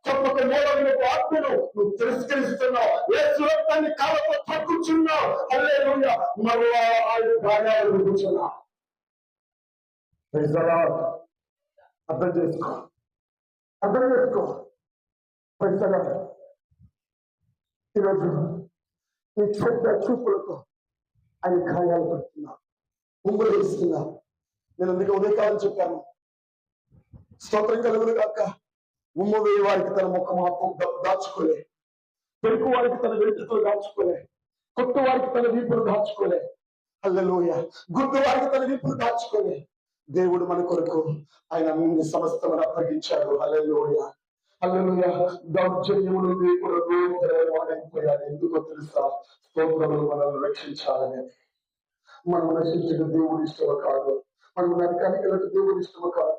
చెప్పక మూలములకు ఆత్మను నువ్వు తిరస్కరిస్తున్నావు. యేసు రక్తాన్ని కాళ్ళతో తక్కుచున్నావు. హల్లెలూయా. మరలా ఆయన భాగాలు కూర్చున్నావు. అర్థం చేసుకో, అర్థం చేసుకో. ఈరోజు నీ చెడ్డ చూపులతో ఆయన గాయాలు పడుతున్నా, ఉమ్ములు వేస్తున్నా. నేను అందుకే ఉదయకాలం చెప్పాను, స్తోత్రం కలుగును కాక. ఉమ్ము వేయి వారికి తన ముఖం దాచుకోలే, పెరుకు వారికి తన వెలుగుతో దాచుకోలే, కొట్టు వారికి తన వీపును దాచుకోలే. హల్లెలూయా. గుర్తు వారికి తన వీపును దాచుకోలే. దేవుడు మన కొరకు ఆయన అన్ని సమస్తమును అప్పగించాడు. హల్లెలూయా. హల్లెలూయా. దౌర్జన్యము నుండి కూడా వాడైపోయాడు. ఎందుకో తెలుసా? స్తోత్రములు మనల్ని రక్షించాలని. మనం నశించిన దేవుడి ఇష్టం కాదు, మనం నరకానికి వెళ్ళిన దేవుడి ఇష్టం కాదు.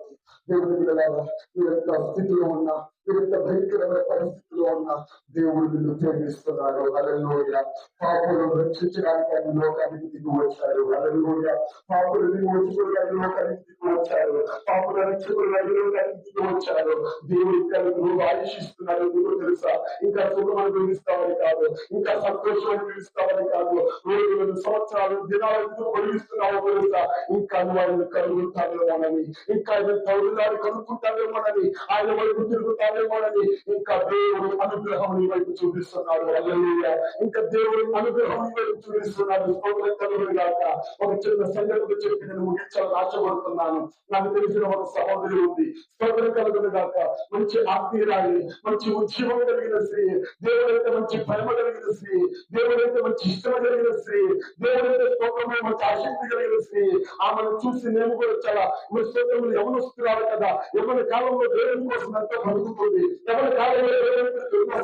దేవుడి బిడ్డలారా, మీరు ఎంత స్థితిలో ఉన్నా, మీరు ఎంత భయంకరమైన పరిస్థితిలో ఉన్నా, దేవుడు నిన్ను ప్రేమిస్తున్నాడు. హల్లెలూయా. పాపులను రక్షించడానికి ఆయన లోకానికి దిగి వచ్చాడు. హల్లెలూయా. పాపులు విమోచకుడు లోకానికి దిగి వచ్చాడు. పాపుల రక్షకుడు లోకానికి దిగి వచ్చాడు. దేవుడు ఇంకా నువ్వు ఆయుషిస్తున్నాడు. ఎందుకు తెలుసా? ఇంకా సుఖం అనుభవిస్తామని కాదు, ఇంకా సంతోషం అనుభవిస్తామని కాదు, రోజులను సంవత్సరాలు దినాలు పొడిగిస్తున్నావు తెలుసా? ఇంకా నువ్వు ఆయన కలుగుతావేమోనని, ఇంకా ఆయన తౌడుదారి కలుగుకుంటావేమోనని, ఆయన వైపు తిరుగుతావేమోనని, ఇంకా దేవుడు అనుగ్రహం నీ వైపు చూపిస్తున్నాడు. హల్లెలూయా. ఇంకా దేవుడు అనుగ్రహం నీ వైపు చూపిస్తున్నాడు. స్తోత్రం కలుగును గాక. ఒక చిన్న సంగతి చెప్పి నేను ముగించాలని ఆశపడుతున్నాను. నాకు తెలిసిన ఒక సహోదరి ఉంది. స్తోత్రం కలుగును గాక. మంచి ఆత్మీయురాలి, మంచి ఉద్యమం కలిగిన స్త్రీ, దేవుడైతే మంచి ప్రేమ కలిగిన స్త్రీ, దేవుడైతే మంచి ఇష్టం కలిగిన స్త్రీ, దేవుడైతే స్తోత్రము మంచి ఆసక్తి కలిగిన స్త్రీ. ఆమెను చూసి నేను కూడా చాలా స్తోత్రములు యవనస్తురాలు కదా, ఎవరి కాలంలో దేవుని కోసం ఎంతో బతుకుతుంది, ఎవరి కాలంలో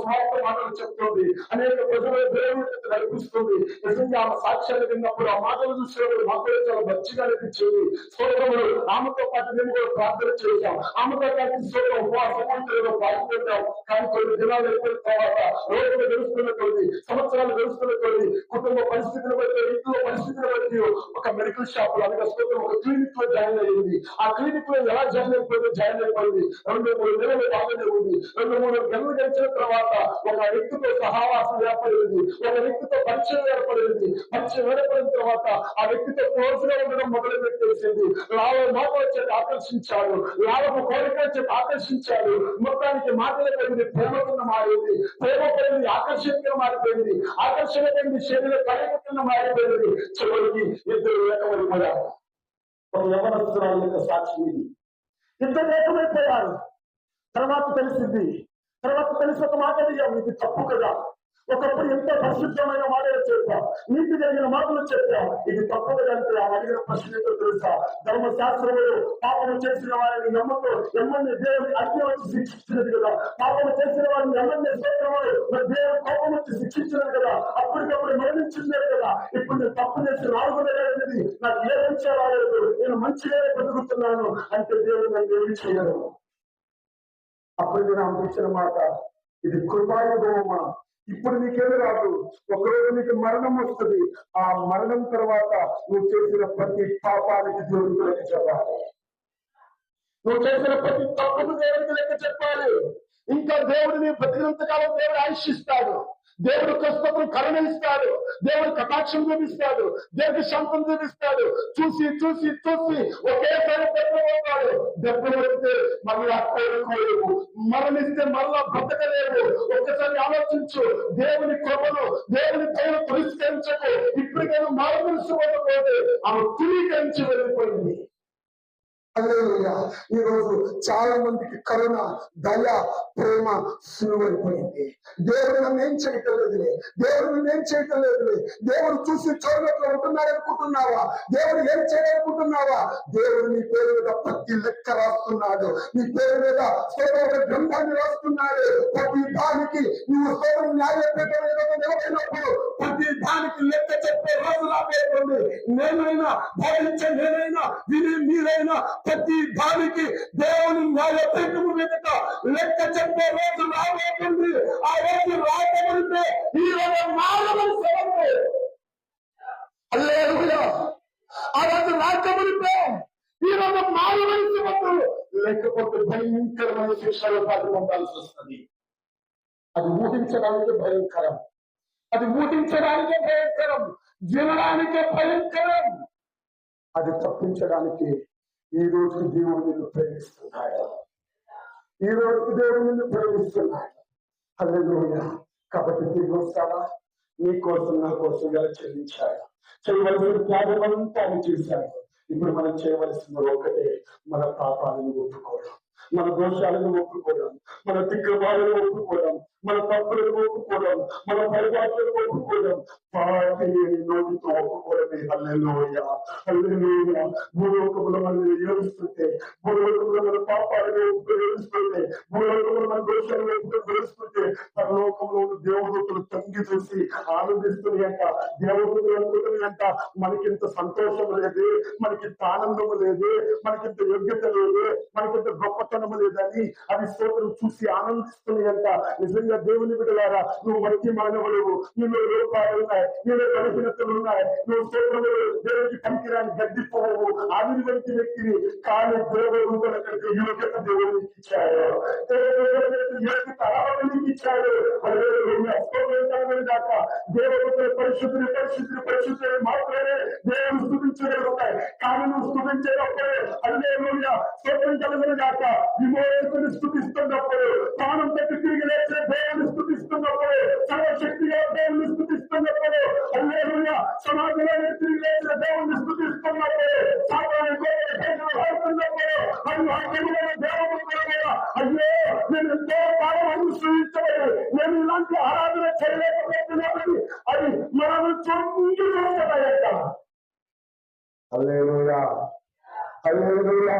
స్వార్థ మాటలు చెప్తుంది, అనేక ప్రజలు దేవుని నడిపిస్తుంది. నిజంగా ఆమె సాక్ష్యాలు విన్నప్పుడు, ఆ మాటలు చూసినప్పుడు మాకు కూడా చాలా మంచిగా అనిపించింది. స్తోత్రములు. ఆమెతో పాటు మేము కూడా ప్రార్థన చేశాం, ఆమెతో పాటు స్తోత్రం ఉపవాసం పాల్గొంటాం. కానీ కొన్ని దినాలు అయిపోయిన తర్వాత, రోజులు గడుస్తున్న కొద్ది, సంవత్సరాలు గడుస్తున్న కొద్ది, కుటుంబ పరిస్థితులు బట్టి, ఇంట్లో పరిస్థితులు బట్టి ఒక మెడికల్ షాప్ లో అనగా స్తోత్రం ఒక క్లినిక్ లో జాయిన్ అయ్యింది. ఆ క్లినిక్ లో ఎలా జాయిన్ అయిపోయింది? 2-3 నెలలు బాగానే ఉంది. 2-3 నెలలు గడిచిన తర్వాత ఒక వ్యక్తితో సహవాసం ఏర్పడింది, ఒక వ్యక్తితో పరిచయం ఏర్పడింది. పరిచయం ఏర్పడిన తర్వాత ఆ వ్యక్తితో క్లోజ్ గా ఉండడం మొదలు పెట్టేసింది. మాటల చేత ఆకర్షించాడు, లాభపు కోరికల చేత ఆకర్షించాడు. మొత్తానికి మాటల పడింది, ప్రేమ కింద మారింది, ప్రేమ పడింది ఆకర్షణగా మారిపోయింది, ఆకర్షణ పడింది శరీర కలయిక కింద మారిపోయింది. చివరికి ఇద్దరు ఏకమైపోయారు. ఒక యవనస్తురాలు యొక్క సాక్షి ఇది. ఇద్దరు ఏకమైపోయారు. తర్వాత తెలిసి ఒక మాట అడిగాం, ఇది తప్పు కదా. ఒకప్పుడు ఎంతో పరిశుద్ధమైన మాటలు చెప్పాం, నీతి జరిగిన మాటలు చెప్పాం, ఇది తప్పు కదా అంటే అడిగిన ప్రశ్న ఏంటో తెలుసా? ధర్మశాస్త్రంలో పాపం చేసిన వారిని నమ్మకం ఎమ్మని దేవుని అగ్ని వచ్చి శిక్షించినది కదా, పాపం చేసిన వారిని ఎమ్మని దేవుని కోపం వచ్చి శిక్షించినది కదా, అప్పటికప్పుడు మరణించిందే కదా. ఇప్పుడు నేను తప్పు చేసి రాగునేది నాకు ఏ మంచి రాలేదు, నేను మంచిగానే బతుకుతున్నాను అంటే దేవుడు నన్ను ఏమి చేయను. అప్పుడు నేను అనిపించిన మాట, ఇది కృపాయుగమా, ఇప్పుడు నీకేమి రాదు, ఒకరోజు నీకు మరణం వస్తుంది. ఆ మరణం తర్వాత నువ్వు చేసిన ప్రతి పాపానికి దేవుడికి లెక్క చెప్పాలి, నువ్వు చేసిన ప్రతి తప్పుకు దేవుడికి లెక్క చెప్పాలి. ఇంకా దేవుడిని బతికినంత కాలం దేవుడు ఆయుషిస్తాడు, దేవుడు కష్టపడి కరుణ ఇస్తాడు, దేవుడు కటాక్షం చూపిస్తాడు, దేవుడి శాంతం చూపిస్తాడు. చూసి ఒకేసారి దెబ్బలు దెబ్బలు పడితే మళ్ళా కోరుకోలేవు, మరణిస్తే మళ్ళా బ్రతకలేవు. ఒక్కసారి ఆలోచించు, దేవుని కృపను, దేవుని దయను తిరస్కరించకు. ఇప్పటికైనా మారుమనసుకోకపోతే ఆమె తిరీకరించి వెళ్ళిపోయింది. ఈ రోజు చాలా మందికి కరుణ, దయ, ప్రేమ సులువైపోయింది. దేవుడు నన్ను ఏం చేయటం లేదులే, దేవుడు చూసి చూడట్లో ఉంటున్నాడు అనుకుంటున్నావా? దేవుడు ఏం చేయాలనుకుంటున్నావా? దేవుడు నీ పేరు మీద ప్రతి లెక్క రాస్తున్నాడు, నీ పేరు మీద ఒక గ్రంథాన్ని రాస్తున్నాడు. ప్రతి దానికి నువ్వు న్యాయపీఠం నిలబడినప్పుడు ప్రతి దానికి లెక్క చెప్పే రోజు రాబోతుంది. నేనైనా భావించే, నేనైనా విని మీరైనా ప్రతి దానికి దేవుని న్యాయపీఠము మీదట లెక్క చెప్పే రోజు రాబోతుంది. ఆ రోజు రాకపోతే ఈ రోజు మారవలసి హల్లెలూయా. ఆ రోజు రాకపోతే ఈ రోజు మారవలసి వస్తుంది, లేకపోతే భయంకరమైన శిక్షలు పాటు పొందాల్సి వస్తుంది. అది ఊహించడానికే భయంకరం, వినడానికే భయంకరం. అది తప్పించడానికి ఈ రోజు దేవుడు నిన్ను ప్రేమిస్తున్నాడు, హల్లెలూయా. కాబట్టి తిరిగి వస్తావా? నీ కోసం నా కోసం ఎలా చెల్లించాడు, చేయవలసిన త్యాగమంతా ఆయన చేశాడు. ఇప్పుడు మనం చేయవలసిన ఒకటే, మన పాపాలను ఒప్పుకోవడం, మన దోషాలను ఒప్పుకోవడం, మన తిక్కబాలను ఒప్పుకోవడం, మన తప్పులను ఒప్పుకోవడం, మన పరిపాలనను ఒప్పుకోవడం, వాటిని నోటితో ఒప్పుకోవడమే. హల్లెలూయా, హల్లెలూయా. భూలోకములో మనం ఏడుస్తుంటే, భూలోకములో మన పాపాలను ఏడుస్తుంటే, భూలోకములో మన దోషాలను ఏడుస్తుంటే, పరలోకంలో ఉన్న దేవదూతలు తొంగి చూసి ఆనందిస్తున్నాయంట. దేవదూతలు అనుకుంటున్నాయంట, మనకింత సంతోషం లేదు, మనకింత ఆనందం లేదు, మనకింత యోగ్యత లేదు, మనకింత గొప్పతనం లేదని అవి స్తోత్రం చూసి ఆనందిస్తున్నాయంట. నిజంగా దేవుని బిడ్డలారా, నువ్వు మట్టి మానవుడు, నీలో లోపాలు ఉన్నాయి, నీలో బలహీనతలు ఉన్నాయి, నువ్వు స్తోత్రము దేవుడికి పనికిరాని గడ్డిపోవు ఆవిరి వంటి వ్యక్తిని. కానీ దేవుడు అక్కడికి యోగ్యత దేవుడికి ఇచ్చాడు, యోగ్యత ఆవిరికి ఇచ్చాడు. దాకా దేవుడు పరిశుద్ధులు పరిశుద్ధులు పరిశుద్ధులు మాత్రమే దేవుడు స్థుతించగలుగుతాయి. కానీ నువ్వు స్థుతించేటప్పుడే హల్లెలూయా స్తోత్రం కలిగిన దాక విమోచకుని స్థుతిస్తున్నప్పుడు, ప్రాణం పెట్టి తిరిగి లేచే దేవుని స్థుతిస్తున్నప్పుడు, సర్వశక్తిగా దేవుని స్థుతిస్తున్నప్పుడు, హల్లెలూయా సమాధిలో తిరిగి లేచిన దేవుని స్థుతిస్తున్నప్పుడు, అయ్యో నేను ఎంతో కాలం అనుసరించలేదు, నేను ఇలాంటి ఆరాధన చేయలేకపోతున్నానని అది మనము చూడలేక. హల్లెలూయా, హల్లెలూయా.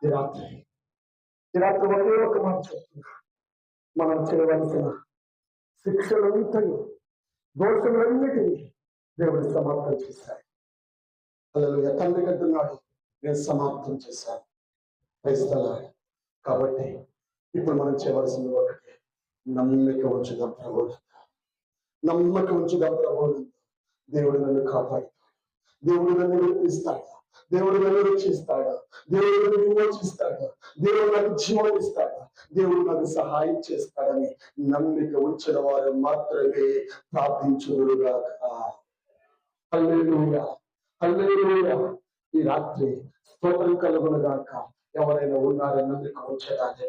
ఈ రాత్రి ఒకే ఒక మాట చెప్తున్నా, మనం చేయవలసిన శిక్షలంతయు దోషములన్నిటినీ దేవుడు సమాప్తం చేశాడు. హల్లెలూయా. తండ్రి అంటున్నాడు, నేను సమాప్తం చేశాను. క్రైస్తలాడు. కాబట్టి ఇప్పుడు మనం చేయవలసింది ఒకటి, నమ్మిక ఉంచుదాం ప్రభువు, నమ్మకం ఉంచుదాం ప్రభువు. దేవుడు నన్ను కాపాడుతాడు, దేవుడు నన్ను రక్షిస్తాడు, దేవుడు నన్ను రక్షిస్తాడు, దేవుడు నన్ను విమోచిస్తాడు, దేవుడు నాకు జీవనం ఇస్తాడు, దేవుడు నాకు సహాయం చేస్తాడని నమ్మిక ఉంచిన వారు మాత్రమే ప్రార్థించుదురుగాక. హల్లెలూయా, హల్లెలూయా. ఈ రాత్రి స్తోత్రం కలుగునుగాక. ఎవరైనా ఉన్నారో నమ్మిక ఉంచడానికి,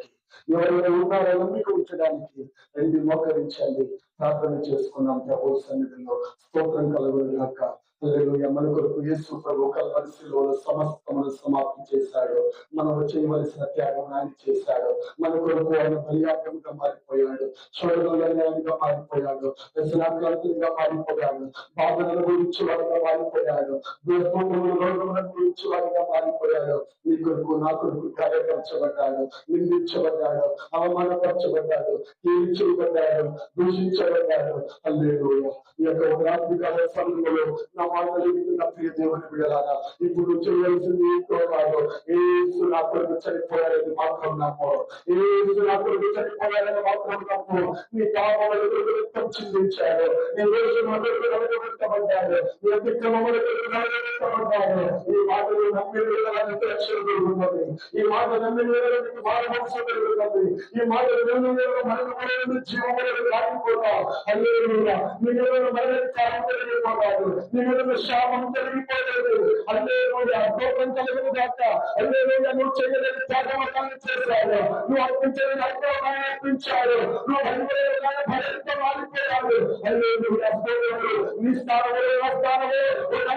ఎవరైనా ఉన్నారో నమ్మిక ఉంచడానికి రెండు మోకరించండి, ప్రార్థన చేసుకున్నాం ప్రభు సన్నిధిలో. స్తోత్రం కలుగునుగాక. హల్లెలూయా. మన కొరకు యేసు ప్రభు కల్వరి శిలువలో సమస్తమును సమాప్తి చేశాడు. మనం చేయవలసిన త్యాగం ఆయన చేశాడు. మన కొరకు ఆయన బలియాగంగా మారిపోయాడు, చూడగలగా మారిపోయాడు, వ్యసనాక్రాంతునిగా మారిపోయాడు, బాధను అనుభవించేవాడుగా మారిపోయాడు, రోగములను అనుభవించేవాడుగా మారిపోయాడు. నీ కొరకు నా కొరకు గాయపరచబడ్డాడు, నిందించబడ్డాడు, అవమానపరచబడ్డాడు, ఏమి చేయబడ్డాడు, దూషించబడ్డాడు. హల్లెలూయా. ఈ యొక్క రాత్రికాల సమయంలో నా మాటలు వింటున్న ప్రియ దేవుని బిడ్డలారా, ఇప్పుడు చేయవలసింది ఏంటో కాదు, యేసు నా కొరకు చనిపోయారని మాత్రం నమ్ము, యేసు నా కొరకు చనిపోయారని మాత్రం నమ్ము. నీ పాపములకు రక్తం చిందించాడు, నీ దోషములకు నలగబెట్టబడ్డాడు, నీ అతిక్రమములకు నలగబెట్టబడ్డాడు. ఈ మాటలు నమ్మిన వేళలకు రక్షణ దొరుకుతుంది, ఈ మాట నమ్మిన వేళలకు మానవంశం దొరుకుతుంది, ఈ మాటలు నమ్మిన వేళ మరణములను జీవములను దాటిపోతాం. హల్లెలూయా. నీ మరణానికి కారణం కలిగిపోతాడు, నీ శాపం కలిగిపోలేదు. హల్లెలూయా. స్తోత్రం కలుగునుగాక. హల్లెలూయా. నువ్వు చేయలేని త్యాగమతాన్ని చేశాడు, నువ్వు అర్పించలేని అర్పణాన్ని అర్పించాడు, నువ్వు భయపడేదాన్ని భయంతో మారిపోయాడు. హల్లెలూయా. స్తోత్రములు. నీ స్థానములు నా స్థానము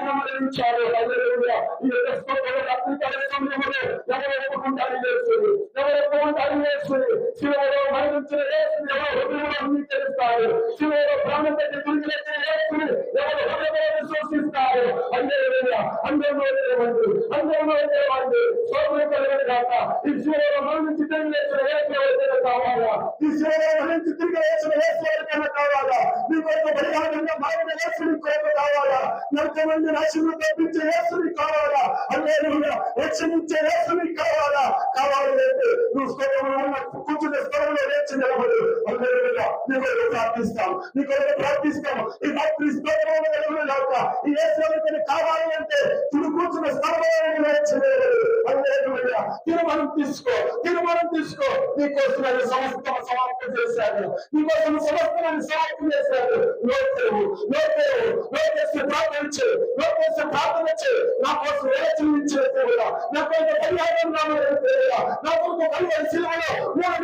నమ్మరించాడు. హల్లెలూయా. ఈ యొక్క స్తోత్రములు రాత్రికాల సమయములో ఎవరు ఒప్పుకుంటారు యేసుని, ఎవరు ఒప్పుకుంటారు యేసుని. శిలువలో మరణించిన యేసుని ఎవరు హృదయంలో అంగీకరిస్తారు, శిలువలో ప్రాణం పెట్టి తిరిగి లేచిన యేసుని ఎవరు హృదయంలో విశ్వసిస్తారు. హల్లెలూయా. అందరూ దేవండి, అందరూ దేవండి. స్తోత్రం కలుగునుగాక. ఈ శిలువలో మరణించి తిరిగి లేచిన యేసు ఎవరికైనా కావాలా, ఈ శిలువలో మరణించి తిరిగి లేచిన యేసు ఎవరికైనా కావాలా, నీ కొరకు బలియాగంగా మారిన యేసుని కొరకు కావాలా, నరకమంది నాశనం తప్పించే యేసుని కావాలా, హల్లెలూయా రక్షించే యేసుని కావాలా. కావాలంటే నువ్వు స్తోత్రములో కూర్చున్న స్థలంలో లేచి నిలబడు. హల్లెలూయా. నీ కొరకు ప్రార్థిస్తాం, నీ కొరకు ప్రార్థిస్తాం. ఈ రాత్రి స్తోత్రములు కలుగునుగాక. ఈ యేసు ఎవరికైనా కావాలి అంటే నువ్వు కూర్చున్న స్థలంలో లేచి నిలబడు. హల్లెలూయా. తీర్మానం తీసుకో, తీర్మానం తీసుకో. నీకోసం ఆయన సమస్తం సమాప్తం చేశాడు, నీకోసం సమస్తాన్ని సమాప్తం చేశాడు. లోకేవు లోకేవు లోకేసి ప్రార్థించు, లోకేసి ప్రార్థించు. నా కోసం వేచించే దేవుడా, నా కొరకు పరిహారంగా దేవుడా, నా కొరకు పరిహార శిలువలో నేను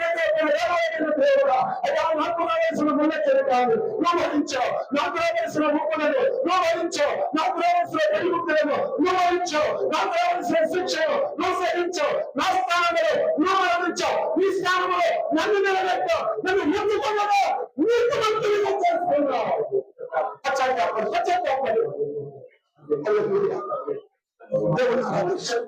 వేయబడిన దేవుడా. అయ్యా నాకు రావాల్సిన మున్నెక్కలు కాదు నువ్వు వహించావు, నాకు రావాల్సిన ముక్కులను నువ్వు వహించావు, నాకు రావాల్సిన పరిముక్తులను నువ్వు వహించావు, నాకు రావాల్సిన శిక్షను నువ్వు సహించావు, నా స్థానంలో నువ్వు నన్ను నిలబెట్టు, నన్ను ముట్టుకున్నాడు, నీతిమంతుడిగా చేసుకున్నావు. పశ్చాత్తాపడు. దేవుని